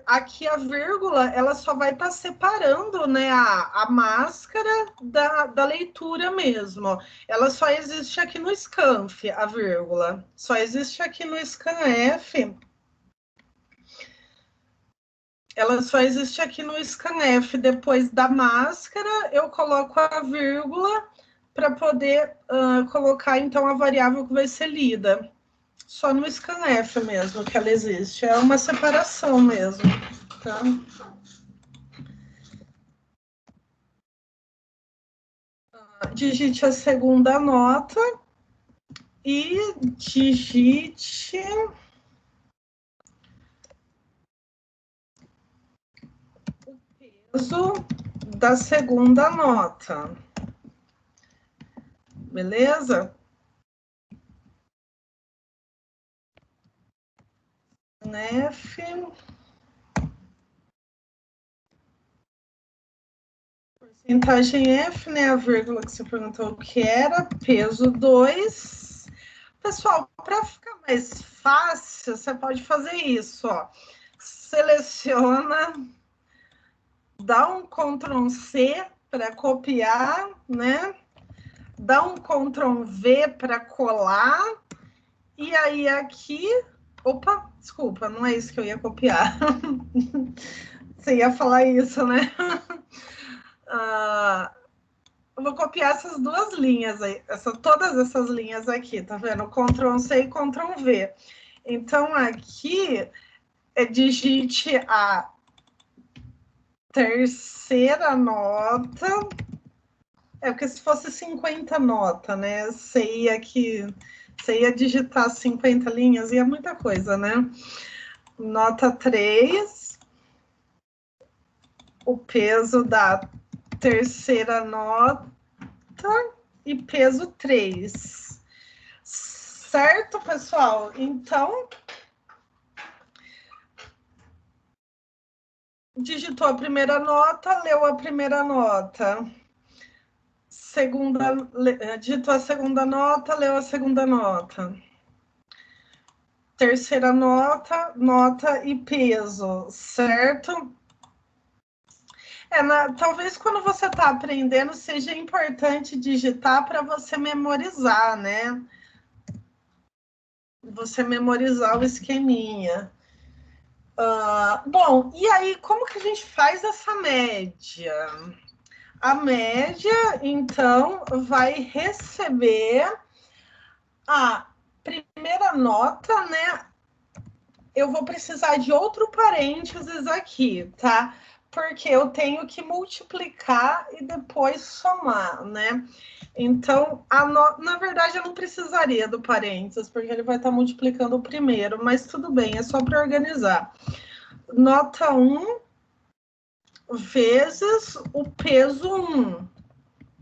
Aqui a vírgula, ela só vai estar separando, né, a máscara da leitura mesmo. Ela só existe aqui no Scanf, a vírgula. Só existe aqui no Scanf. Ela só existe aqui no Scanf. Depois da máscara, eu coloco a vírgula para poder colocar, então, a variável que vai ser lida. Só no Scanf mesmo que ela existe. É uma separação mesmo, tá? Digite a segunda nota e digite o peso da segunda nota. Beleza? F. Porcentagem F, né? A vírgula que você perguntou o que era. Peso 2. Pessoal, para ficar mais fácil, você pode fazer isso, ó. Seleciona, dá um Ctrl+C para copiar, né? Dá um Ctrl+V para colar. E aí aqui... Opa, desculpa, não é isso que eu ia copiar. Você ia falar isso, né? Eu vou copiar essas duas linhas aí, todas essas linhas aqui, tá vendo? Ctrl+C e Ctrl+V. Então, aqui, digite a terceira nota. Porque se fosse 50 nota, né? Você ia digitar 50 linhas, ia muita coisa, né? Nota 3. O peso da terceira nota e peso 3. Certo, pessoal? Então, digitou a primeira nota, leu a primeira nota. Digitou a segunda nota, leu a segunda nota. Terceira nota, nota e peso, certo? Talvez quando você está aprendendo seja importante digitar para você memorizar, né? Você memorizar o esqueminha. Bom, e aí, como que a gente faz essa média? A média, então, vai receber a primeira nota, né? Eu vou precisar de outro parênteses aqui, tá? Porque eu tenho que multiplicar e depois somar, né? Então, na verdade, eu não precisaria do parênteses, porque ele vai estar multiplicando o primeiro, mas tudo bem, é só para organizar. Nota 1 vezes o peso 1,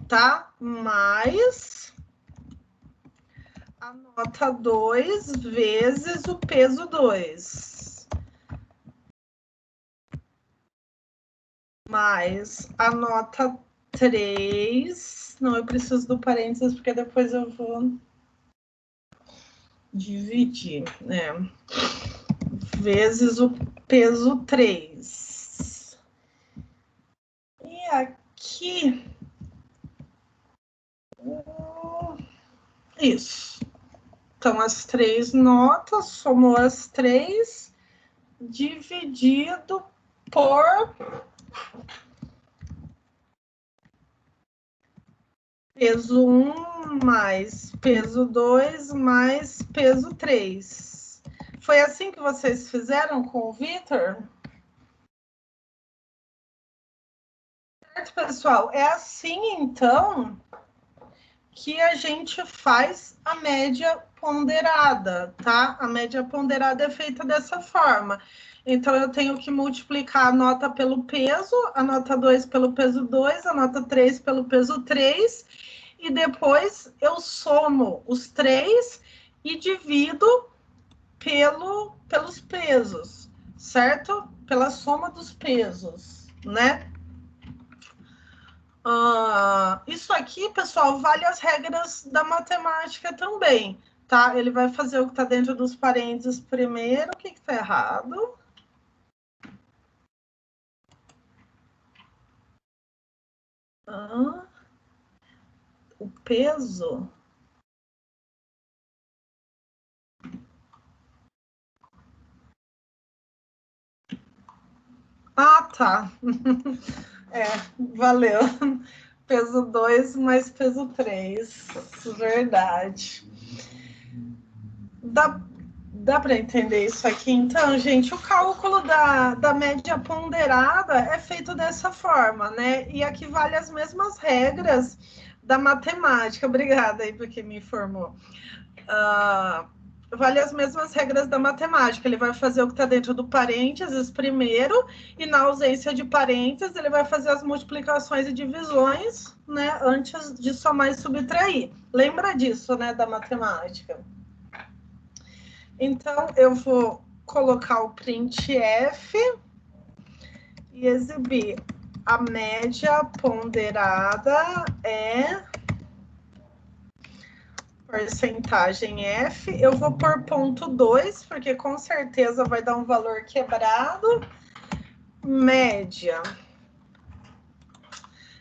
tá? Mais a nota 2 vezes o peso 2. Mais a nota 3. Não, eu preciso do parênteses, porque depois eu vou dividir, né? Vezes o peso 3. E aqui... Isso. Então, as 3 notas, somou as 3, dividido por peso 1 mais peso 2 mais peso 3. Foi assim que vocês fizeram com o Vitor? Certo, pessoal? É assim, então, que a gente faz a média ponderada, tá? A média ponderada é feita dessa forma. Então, eu tenho que multiplicar a nota pelo peso, a nota 2 pelo peso 2, a nota 3 pelo peso 3, e depois eu somo os 3 e divido pelos pesos, certo? Pela soma dos pesos, né? Isso aqui, pessoal, vale as regras da matemática também, tá? Ele vai fazer o que está dentro dos parênteses primeiro. O que está errado? O peso? Ah, tá. Valeu. Peso 2 mais peso 3. Verdade. Dá para entender isso aqui? Então, gente, o cálculo da média ponderada é feito dessa forma, né? E aqui vale as mesmas regras da matemática. Obrigada aí por quem me informou. Vale as mesmas regras da matemática. Ele vai fazer o que está dentro do parênteses primeiro, e na ausência de parênteses, ele vai fazer as multiplicações e divisões, né? Antes de somar e subtrair. Lembra disso, né? Da matemática. Então, eu vou colocar o printf e exibir a média ponderada é porcentagem F. Eu vou pôr ponto 2, porque com certeza vai dar um valor quebrado. Média.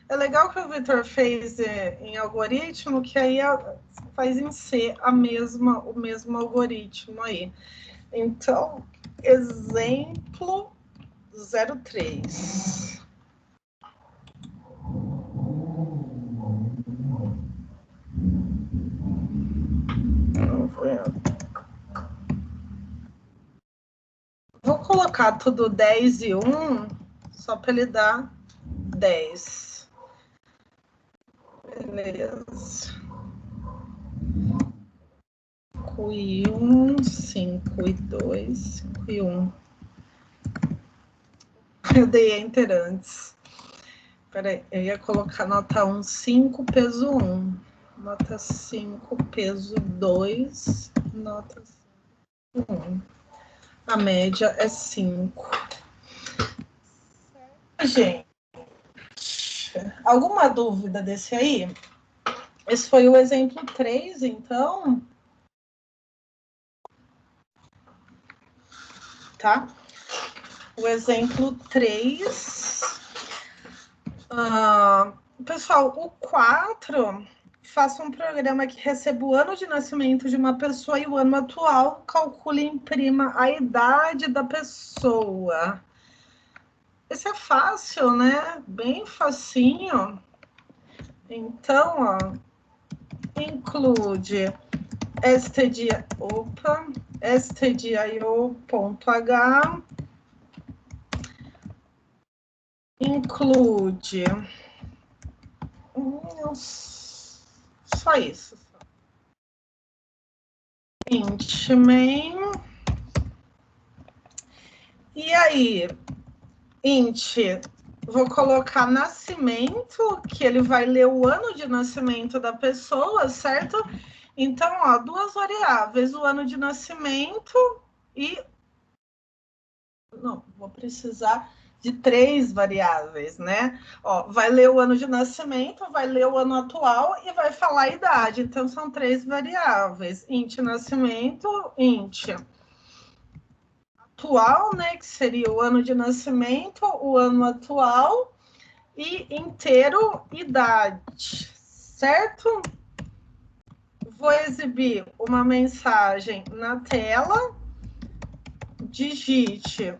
É legal que o Vitor fez em algoritmo, que aí faz em C o mesmo algoritmo aí. Então, exemplo 03. Vou colocar tudo 10 e 1, só para ele dar 10. Beleza. 5 e 1, 5 e 2, 5 e 1. Eu dei enter antes. Peraí, eu ia colocar nota 1, 5, peso 1. Nota 5, peso 2. Nota 5, 1. A média é 5. Gente, alguma dúvida desse aí? Esse foi o exemplo 3, então. Tá? O exemplo 3. Pessoal, o 4, faça um programa que receba o ano de nascimento de uma pessoa e o ano atual, calcule e imprima a idade da pessoa. Esse é fácil, né? Bem facinho. Então, ó, include stdio.h, include só isso. Int main. E aí, int, vou colocar nascimento, que ele vai ler o ano de nascimento da pessoa, certo? Então, ó, duas variáveis, o ano de nascimento e... Não, vou precisar de 3 variáveis, né? Ó, vai ler o ano de nascimento, vai ler o ano atual e vai falar a idade. Então, são 3 variáveis. Int nascimento, int atual, né? Que seria o ano de nascimento, o ano atual e inteiro idade, certo? Vou exibir uma mensagem na tela. Digite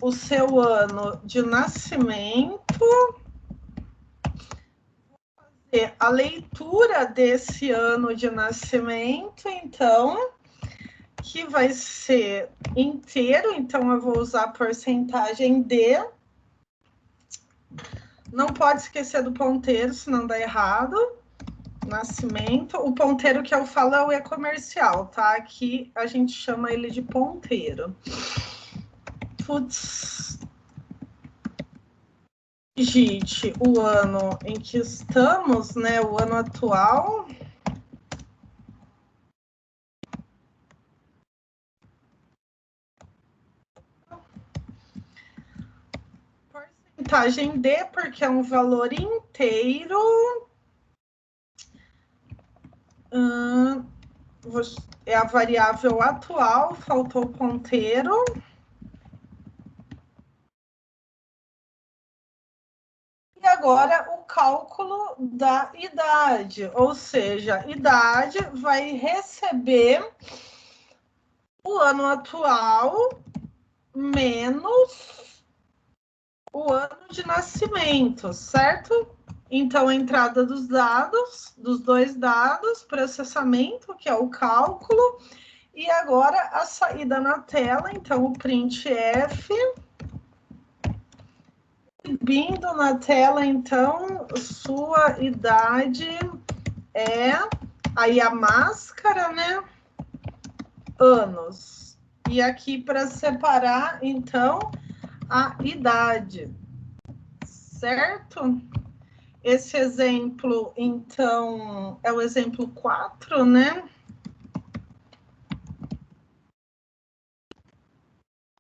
o seu ano de nascimento, a leitura desse ano de nascimento, então, que vai ser inteiro, então eu vou usar a porcentagem D. Não pode esquecer do ponteiro, senão dá errado. Nascimento. O ponteiro que eu falo é o e-comercial, tá? Aqui a gente chama ele de ponteiro. Putz. Digite o ano em que estamos, né? O ano atual. Porcentagem D, porque é um valor inteiro. É a variável atual, faltou o ponteiro. E agora o da idade, ou seja, idade vai receber o ano atual menos o ano de nascimento, certo? Então, a entrada dos dados, dos dois dados, processamento, que é o cálculo, e agora a saída na tela, então o printf, exibindo na tela, então, sua idade é, aí a máscara, né, anos. E aqui para separar, então, a idade, certo? Esse exemplo, então, é o exemplo 4, né?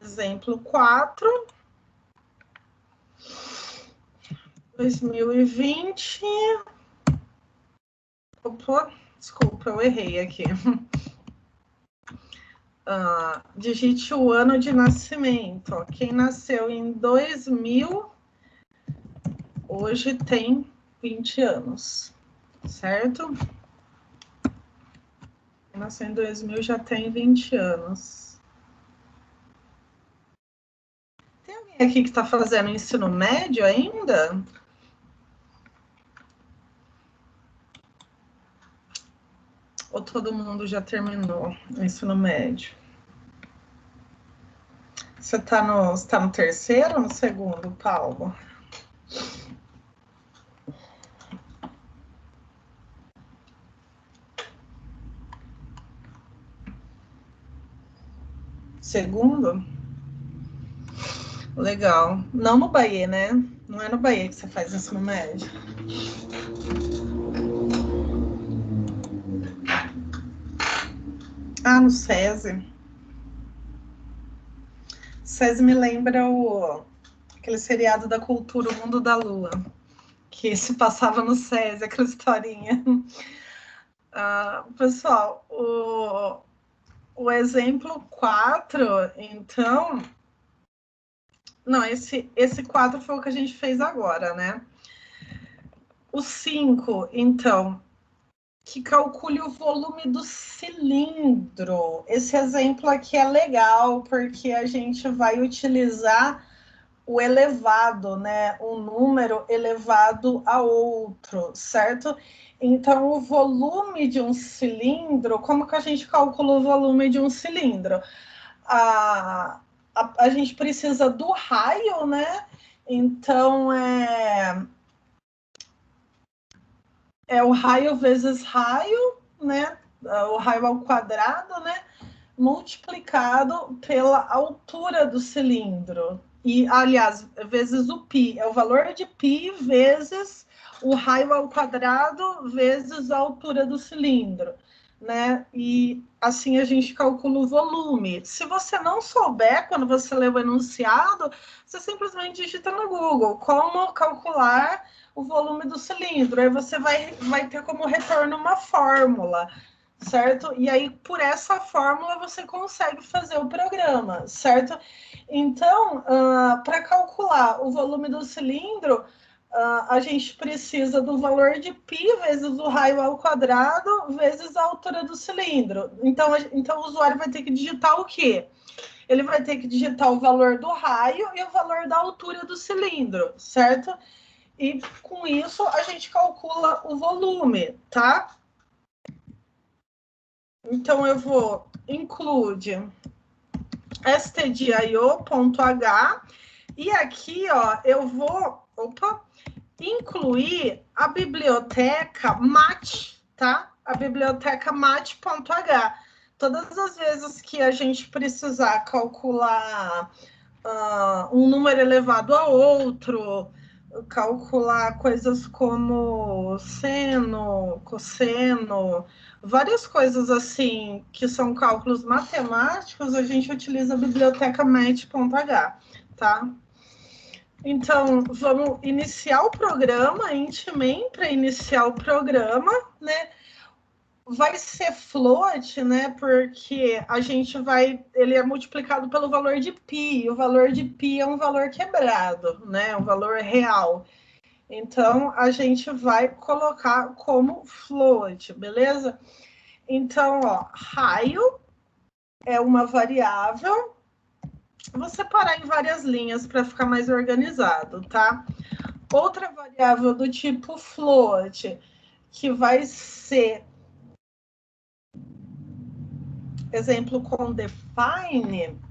Exemplo 4, 2020. Opa, desculpa, eu errei aqui. Digite o ano de nascimento. Quem nasceu em 2000, hoje tem 20 anos, certo? Quem nasceu em 2000 já tem 20 anos. Tem alguém aqui que está fazendo ensino médio ainda? Ou todo mundo já terminou o ensino médio? Você está no terceiro ou no segundo, Paulo? Segundo? Legal. Não no Bahia, né? Não é no Bahia que você faz ensino médio. No SESI. SESI me lembra aquele seriado da cultura, O Mundo da Lua, que se passava no SESI, aquela historinha. Pessoal, o exemplo 4, então... Não, esse 4 foi o que a gente fez agora, né? O 5, então, que calcule o volume do cilindro. Esse exemplo aqui é legal, porque a gente vai utilizar o elevado, né? Um número elevado a outro, certo? Então, o volume de um cilindro, como que a gente calcula o volume de um cilindro? A gente precisa do raio, né? Então, é o raio vezes raio, né? O raio ao quadrado, né? Multiplicado pela altura do cilindro. E, aliás, vezes o π. É o valor de π vezes o raio ao quadrado vezes a altura do cilindro, né? E assim a gente calcula o volume. Se você não souber, quando você lê o enunciado, você simplesmente digita no Google como calcular o volume do cilindro. Aí você vai ter como retorno uma fórmula, certo? E aí, por essa fórmula, você consegue fazer o programa, certo? Então, para calcular o volume do cilindro, a gente precisa do valor de π vezes o raio ao quadrado vezes a altura do cilindro. Então o usuário vai ter que digitar o quê? Ele vai ter que digitar o valor do raio e o valor da altura do cilindro, certo? E com isso a gente calcula o volume, tá? Então eu vou include stdio.h e aqui, ó, eu vou incluir a biblioteca mat, tá? A biblioteca mat.h. Todas as vezes que a gente precisar calcular um número elevado a outro, calcular coisas como seno, cosseno, várias coisas assim que são cálculos matemáticos, a gente utiliza a biblioteca mat.h, tá? Então, vamos iniciar o programa, Intmain, para iniciar o programa, né? Vai ser float, né? Porque a gente ele é multiplicado pelo valor de π, e o valor de π é um valor quebrado, né? Um valor real. Então, a gente vai colocar como float, beleza? Então, ó, raio é uma variável. Vou separar em várias linhas para ficar mais organizado, tá? Outra variável do tipo float, que vai ser exemplo com define.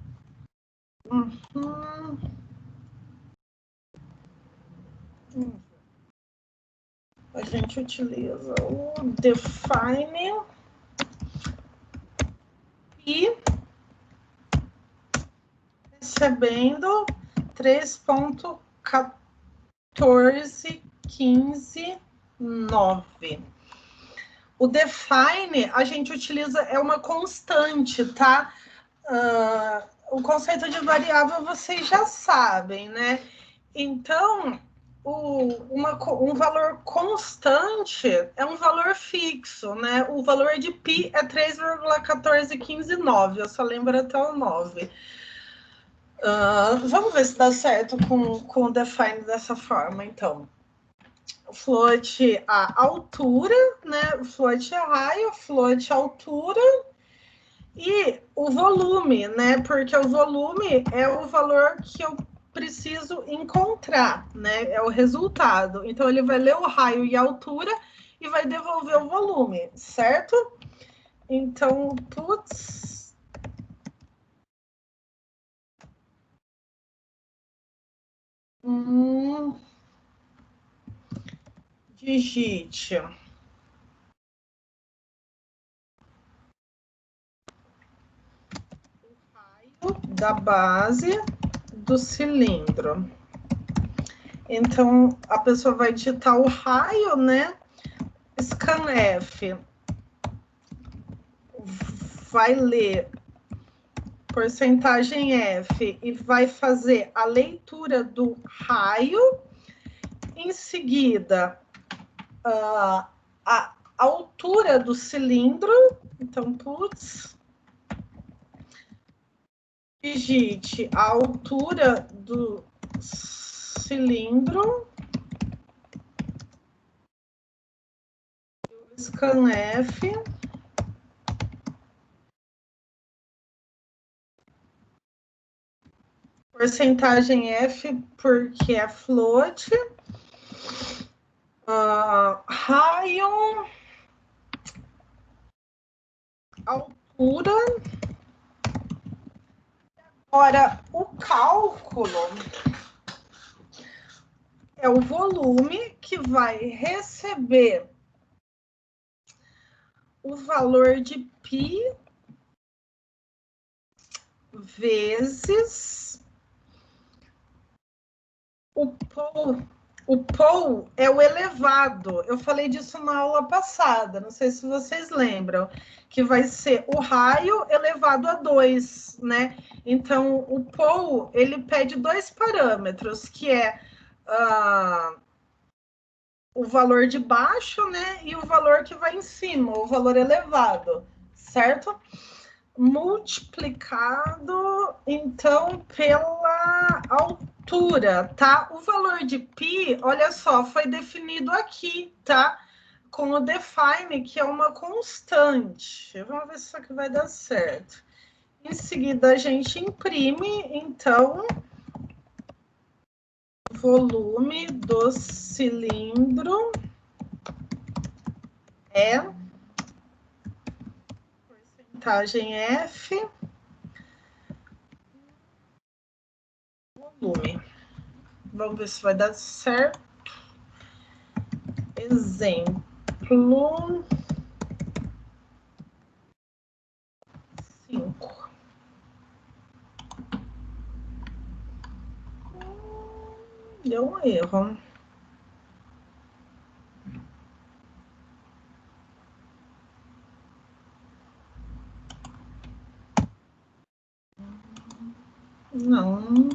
A gente utiliza o define e recebendo 3.1415.9. O define a gente utiliza, é uma constante, tá? O conceito de variável vocês já sabem, né? Então, um valor constante é um valor fixo, né? O valor de π é 3,14159, eu só lembro até o 9. Vamos ver se dá certo com o define dessa forma, então. Float a altura, né? Float a raio, float a altura e o volume, né? Porque o volume é o valor que eu preciso encontrar, né? É o resultado. Então, ele vai ler o raio e a altura e vai devolver o volume, certo? Então, puts. Digite. O raio da base do cilindro. Então, a pessoa vai digitar o raio, né? Scanf vai ler porcentagem F e vai fazer a leitura do raio. Em seguida, a altura do cilindro. Então, putz, digite a altura do cilindro. Scanf. Porcentagem F, porque é float. Raio. Altura. Agora, o cálculo é o volume que vai receber o valor de π vezes o π. O π é o elevado. Eu falei disso na aula passada, não sei se vocês lembram, que vai ser o raio elevado a 2, né? Então, o π, ele pede dois parâmetros, que é o valor de baixo, né? E o valor que vai em cima, o valor elevado, certo? Multiplicado, então, pela altura, tá? O valor de π, olha só, foi definido aqui, tá? Com o define, que é uma constante. Vamos ver se isso aqui vai dar certo. Em seguida, a gente imprime, então, volume do cilindro é porcentagem F, volume. Vamos ver se vai dar certo. Exemplo 5. Deu um erro. Não.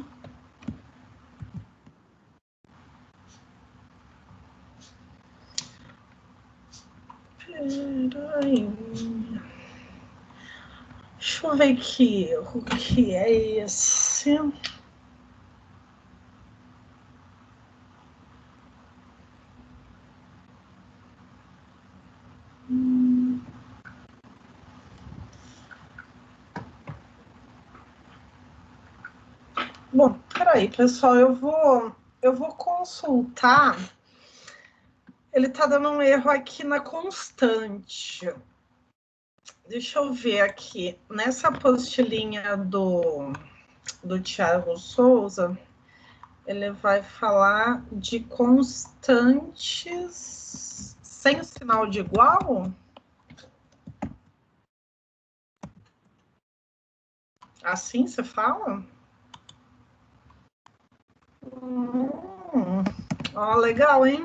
Peraí. Deixa eu ver que erro que é esse. Bom, peraí, pessoal, eu vou consultar. Ele está dando um erro aqui na constante. Deixa eu ver aqui. Nessa apostilinha do Tiago Souza, ele vai falar de constantes sem sinal de igual? Assim você fala? Ó, legal, hein?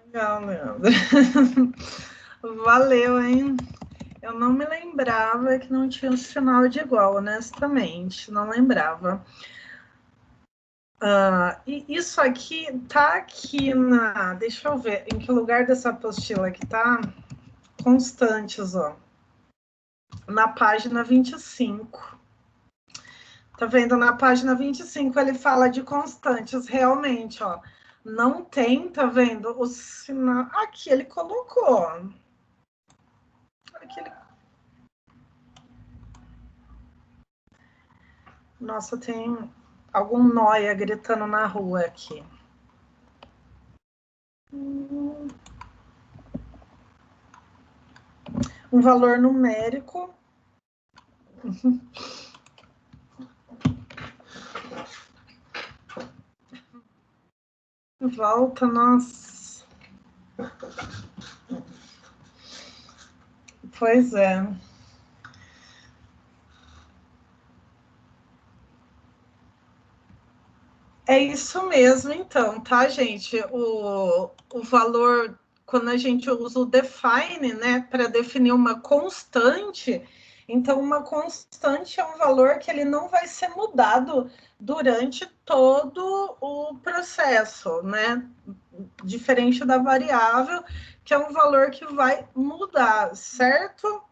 Legal, Leandro. Valeu, hein? Eu não me lembrava que não tinha um sinal de igual, honestamente. Não lembrava. E isso aqui tá aqui na... Deixa eu ver em que lugar dessa apostila que tá. Constantes, ó. Na página 25. Tá vendo? Na página 25 ele fala de constantes. Realmente, ó. Não tem, tá vendo? O sinal... Aqui ele colocou. Aqui ele... Nossa, tem algum nóia gritando na rua aqui. Um valor numérico. Volta, nossa. Pois é. É isso mesmo, então, tá, gente? O valor, quando a gente usa o define, né, para definir uma constante, então uma constante é um valor que ele não vai ser mudado durante todo o processo, né? Diferente da variável, que é um valor que vai mudar, certo?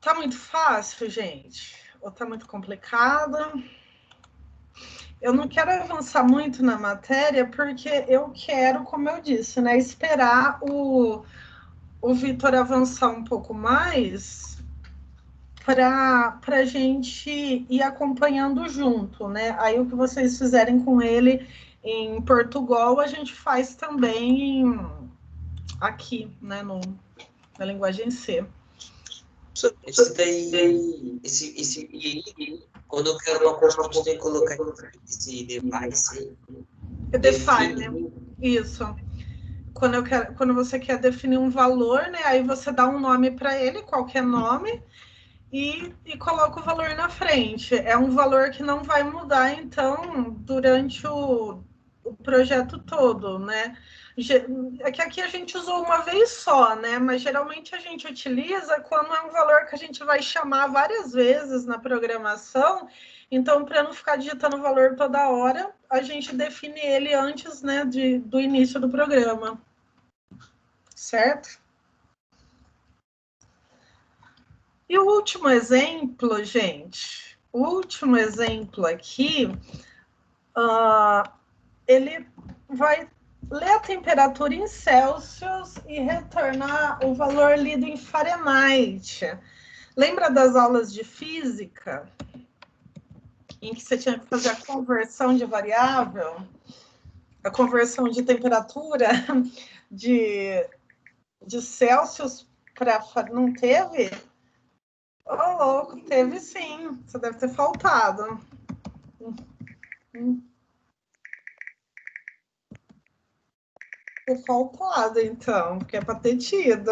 Tá muito fácil, gente? Ou tá muito complicado? Eu não quero avançar muito na matéria, porque eu quero, como eu disse, né, esperar o Vitor avançar um pouco mais para a gente ir acompanhando junto, né? Aí o que vocês fizerem com ele em Portugal, a gente faz também aqui, né, na linguagem C. Esse daí, esse aí, quando eu quero uma constante, tem que colocar esse device, Define, isso. Quando você quer definir um valor, né, aí você dá um nome para ele, qualquer nome, e coloca o valor na frente. É um valor que não vai mudar, então, durante o projeto todo, né? É que aqui a gente usou uma vez só, né? Mas geralmente a gente utiliza quando é um valor que a gente vai chamar várias vezes na programação. Então, para não ficar digitando o valor toda hora, a gente define ele antes, né, do início do programa. Certo? E o último exemplo, gente, o último exemplo aqui, ele vai ler a temperatura em Celsius e retornar o valor lido em Fahrenheit. Lembra das aulas de física, em que você tinha que fazer a conversão de variável, a conversão de temperatura de Celsius para... Não teve? Ô, louco, teve sim. Você deve ter faltado. Ter faltado, então, porque é para ter tido.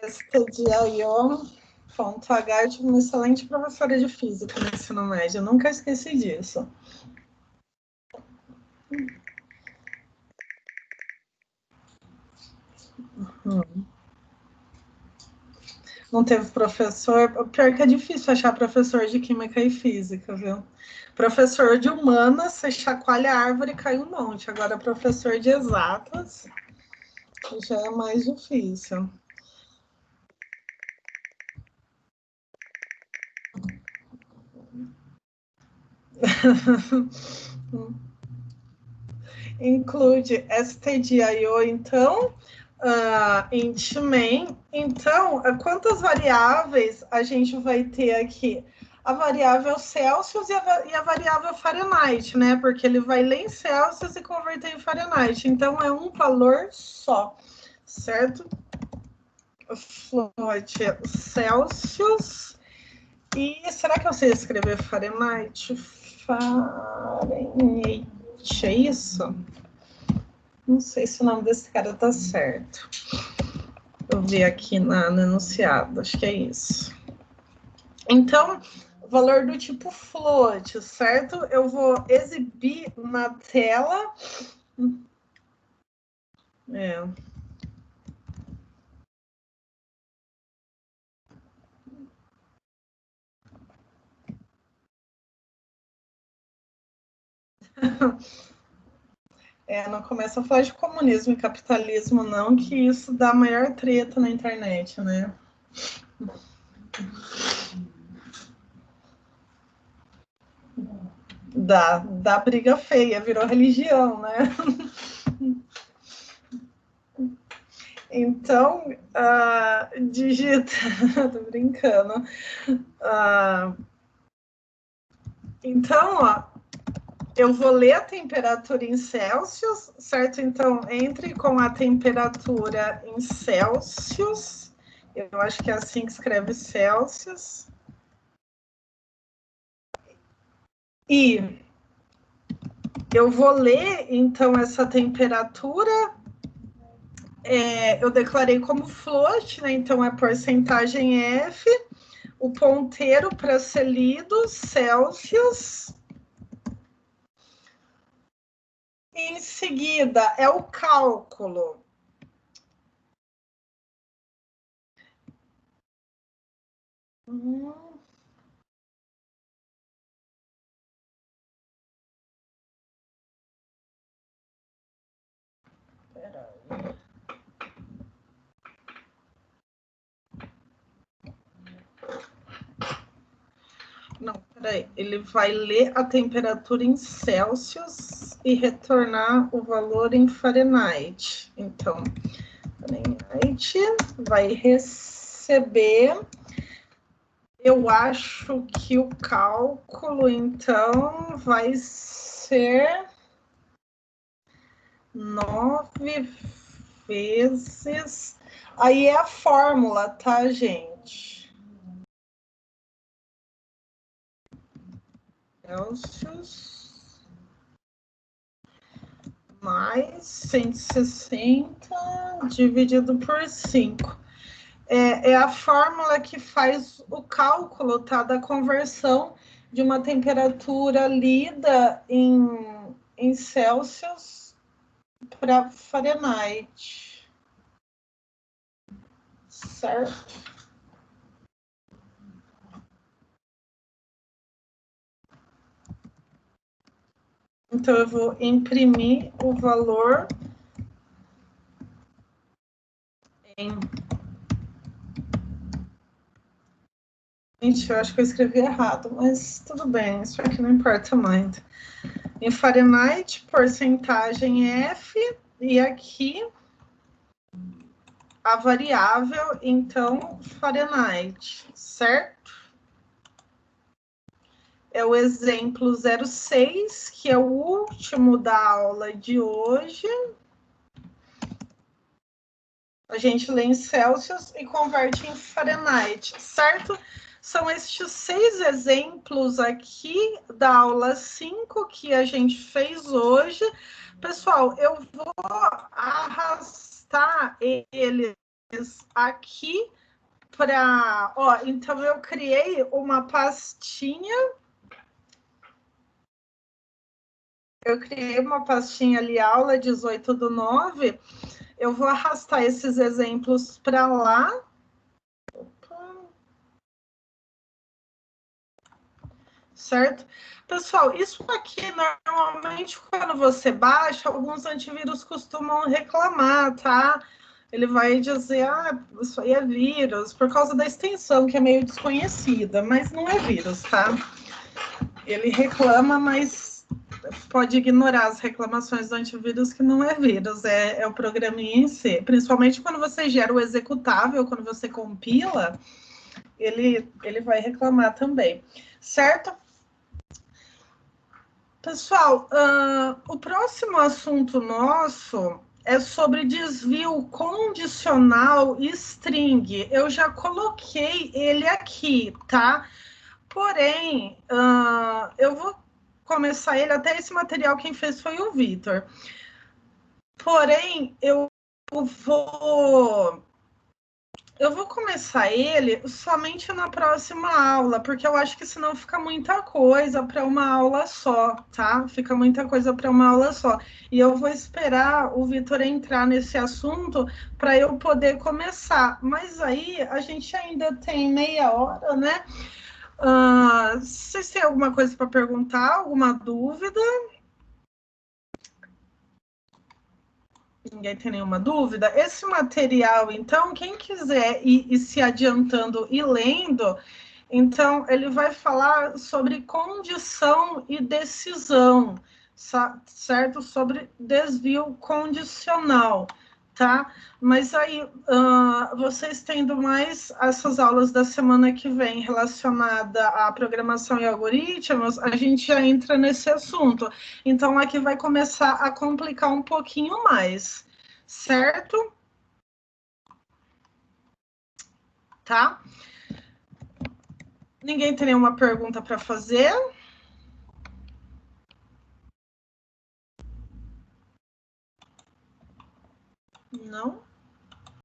STDIO.H, eu tive uma excelente professora de física no ensino médio, eu nunca esqueci disso. Não teve professor. O pior que é difícil achar professor de química e física, viu? Professor de humanas, você chacoalha a árvore e cai um monte. Agora, professor de exatas já é mais difícil. include stdio, então, int main. Então, quantas variáveis a gente vai ter aqui? A variável Celsius e a variável Fahrenheit, né? Porque ele vai ler em Celsius e converter em Fahrenheit. Então, é um valor só, certo? Float Celsius. E será que eu sei escrever Fahrenheit? Fahrenheit, é isso? Não sei se o nome desse cara tá certo. Eu vi aqui no enunciado, acho que é isso. Então, valor do tipo float, certo? Eu vou exibir na tela. Não começa a falar de comunismo e capitalismo, não, que isso dá maior treta na internet, né? Dá briga feia, virou religião, né? Então, digita... Tô brincando. Então, ó, eu vou ler a temperatura em Celsius, certo? Então, entre com a temperatura em Celsius. Eu acho que é assim que escreve Celsius. E eu vou ler, então, essa temperatura. Eu declarei como float, né? Então, é porcentagem F. O ponteiro para ser lido, Celsius. Em seguida, é o cálculo. Peraí. Não, peraí. Ele vai ler a temperatura em Celsius e retornar o valor em Fahrenheit. Então, Fahrenheit vai receber. Eu acho que o cálculo, então, vai ser 9 vezes. Aí é a fórmula, tá, gente? Celsius mais 160 dividido por 5. É a fórmula que faz o cálculo, tá, da conversão de uma temperatura lida em Celsius para Fahrenheit. Certo? Então, eu vou imprimir o valor em... Gente, eu acho que eu escrevi errado, mas tudo bem, isso aqui não importa muito. Em Fahrenheit, porcentagem F, e aqui a variável, então, Fahrenheit, certo? É o exemplo 06, que é o último da aula de hoje. A gente lê em Celsius e converte em Fahrenheit, certo? São estes 6 exemplos aqui da aula 5 que a gente fez hoje. Pessoal, eu vou arrastar eles aqui para... Ó, então, eu criei uma pastinha. Eu criei uma pastinha ali, aula 18/9. Eu vou arrastar esses exemplos para lá. Opa. Certo? Pessoal, isso aqui, normalmente, quando você baixa, alguns antivírus costumam reclamar, tá? Ele vai dizer, isso aí é vírus, por causa da extensão, que é meio desconhecida, mas não é vírus, tá? Ele reclama, mas pode ignorar as reclamações do antivírus, que não é vírus, é o programinha em si. Principalmente quando você gera o executável, quando você compila, ele vai reclamar também, certo? Pessoal, o próximo assunto nosso é sobre desvio condicional e string. Eu já coloquei ele aqui, tá? Porém, eu vou começar ele, até esse material quem fez foi o Vitor. Porém, eu vou começar ele somente na próxima aula, porque eu acho que senão fica muita coisa para uma aula só, tá? Fica muita coisa para uma aula só. E eu vou esperar o Vitor entrar nesse assunto para eu poder começar. Mas aí a gente ainda tem meia hora, né? Vocês têm alguma coisa para perguntar? Alguma dúvida? Ninguém tem nenhuma dúvida? Esse material, então, quem quiser ir se adiantando e lendo, então, ele vai falar sobre condição e decisão, certo? Sobre desvio condicional, tá? Mas aí, vocês tendo mais essas aulas da semana que vem relacionada à programação e algoritmos, a gente já entra nesse assunto. Então, aqui vai começar a complicar um pouquinho mais, certo? Tá? Ninguém tem nenhuma pergunta para fazer? Não?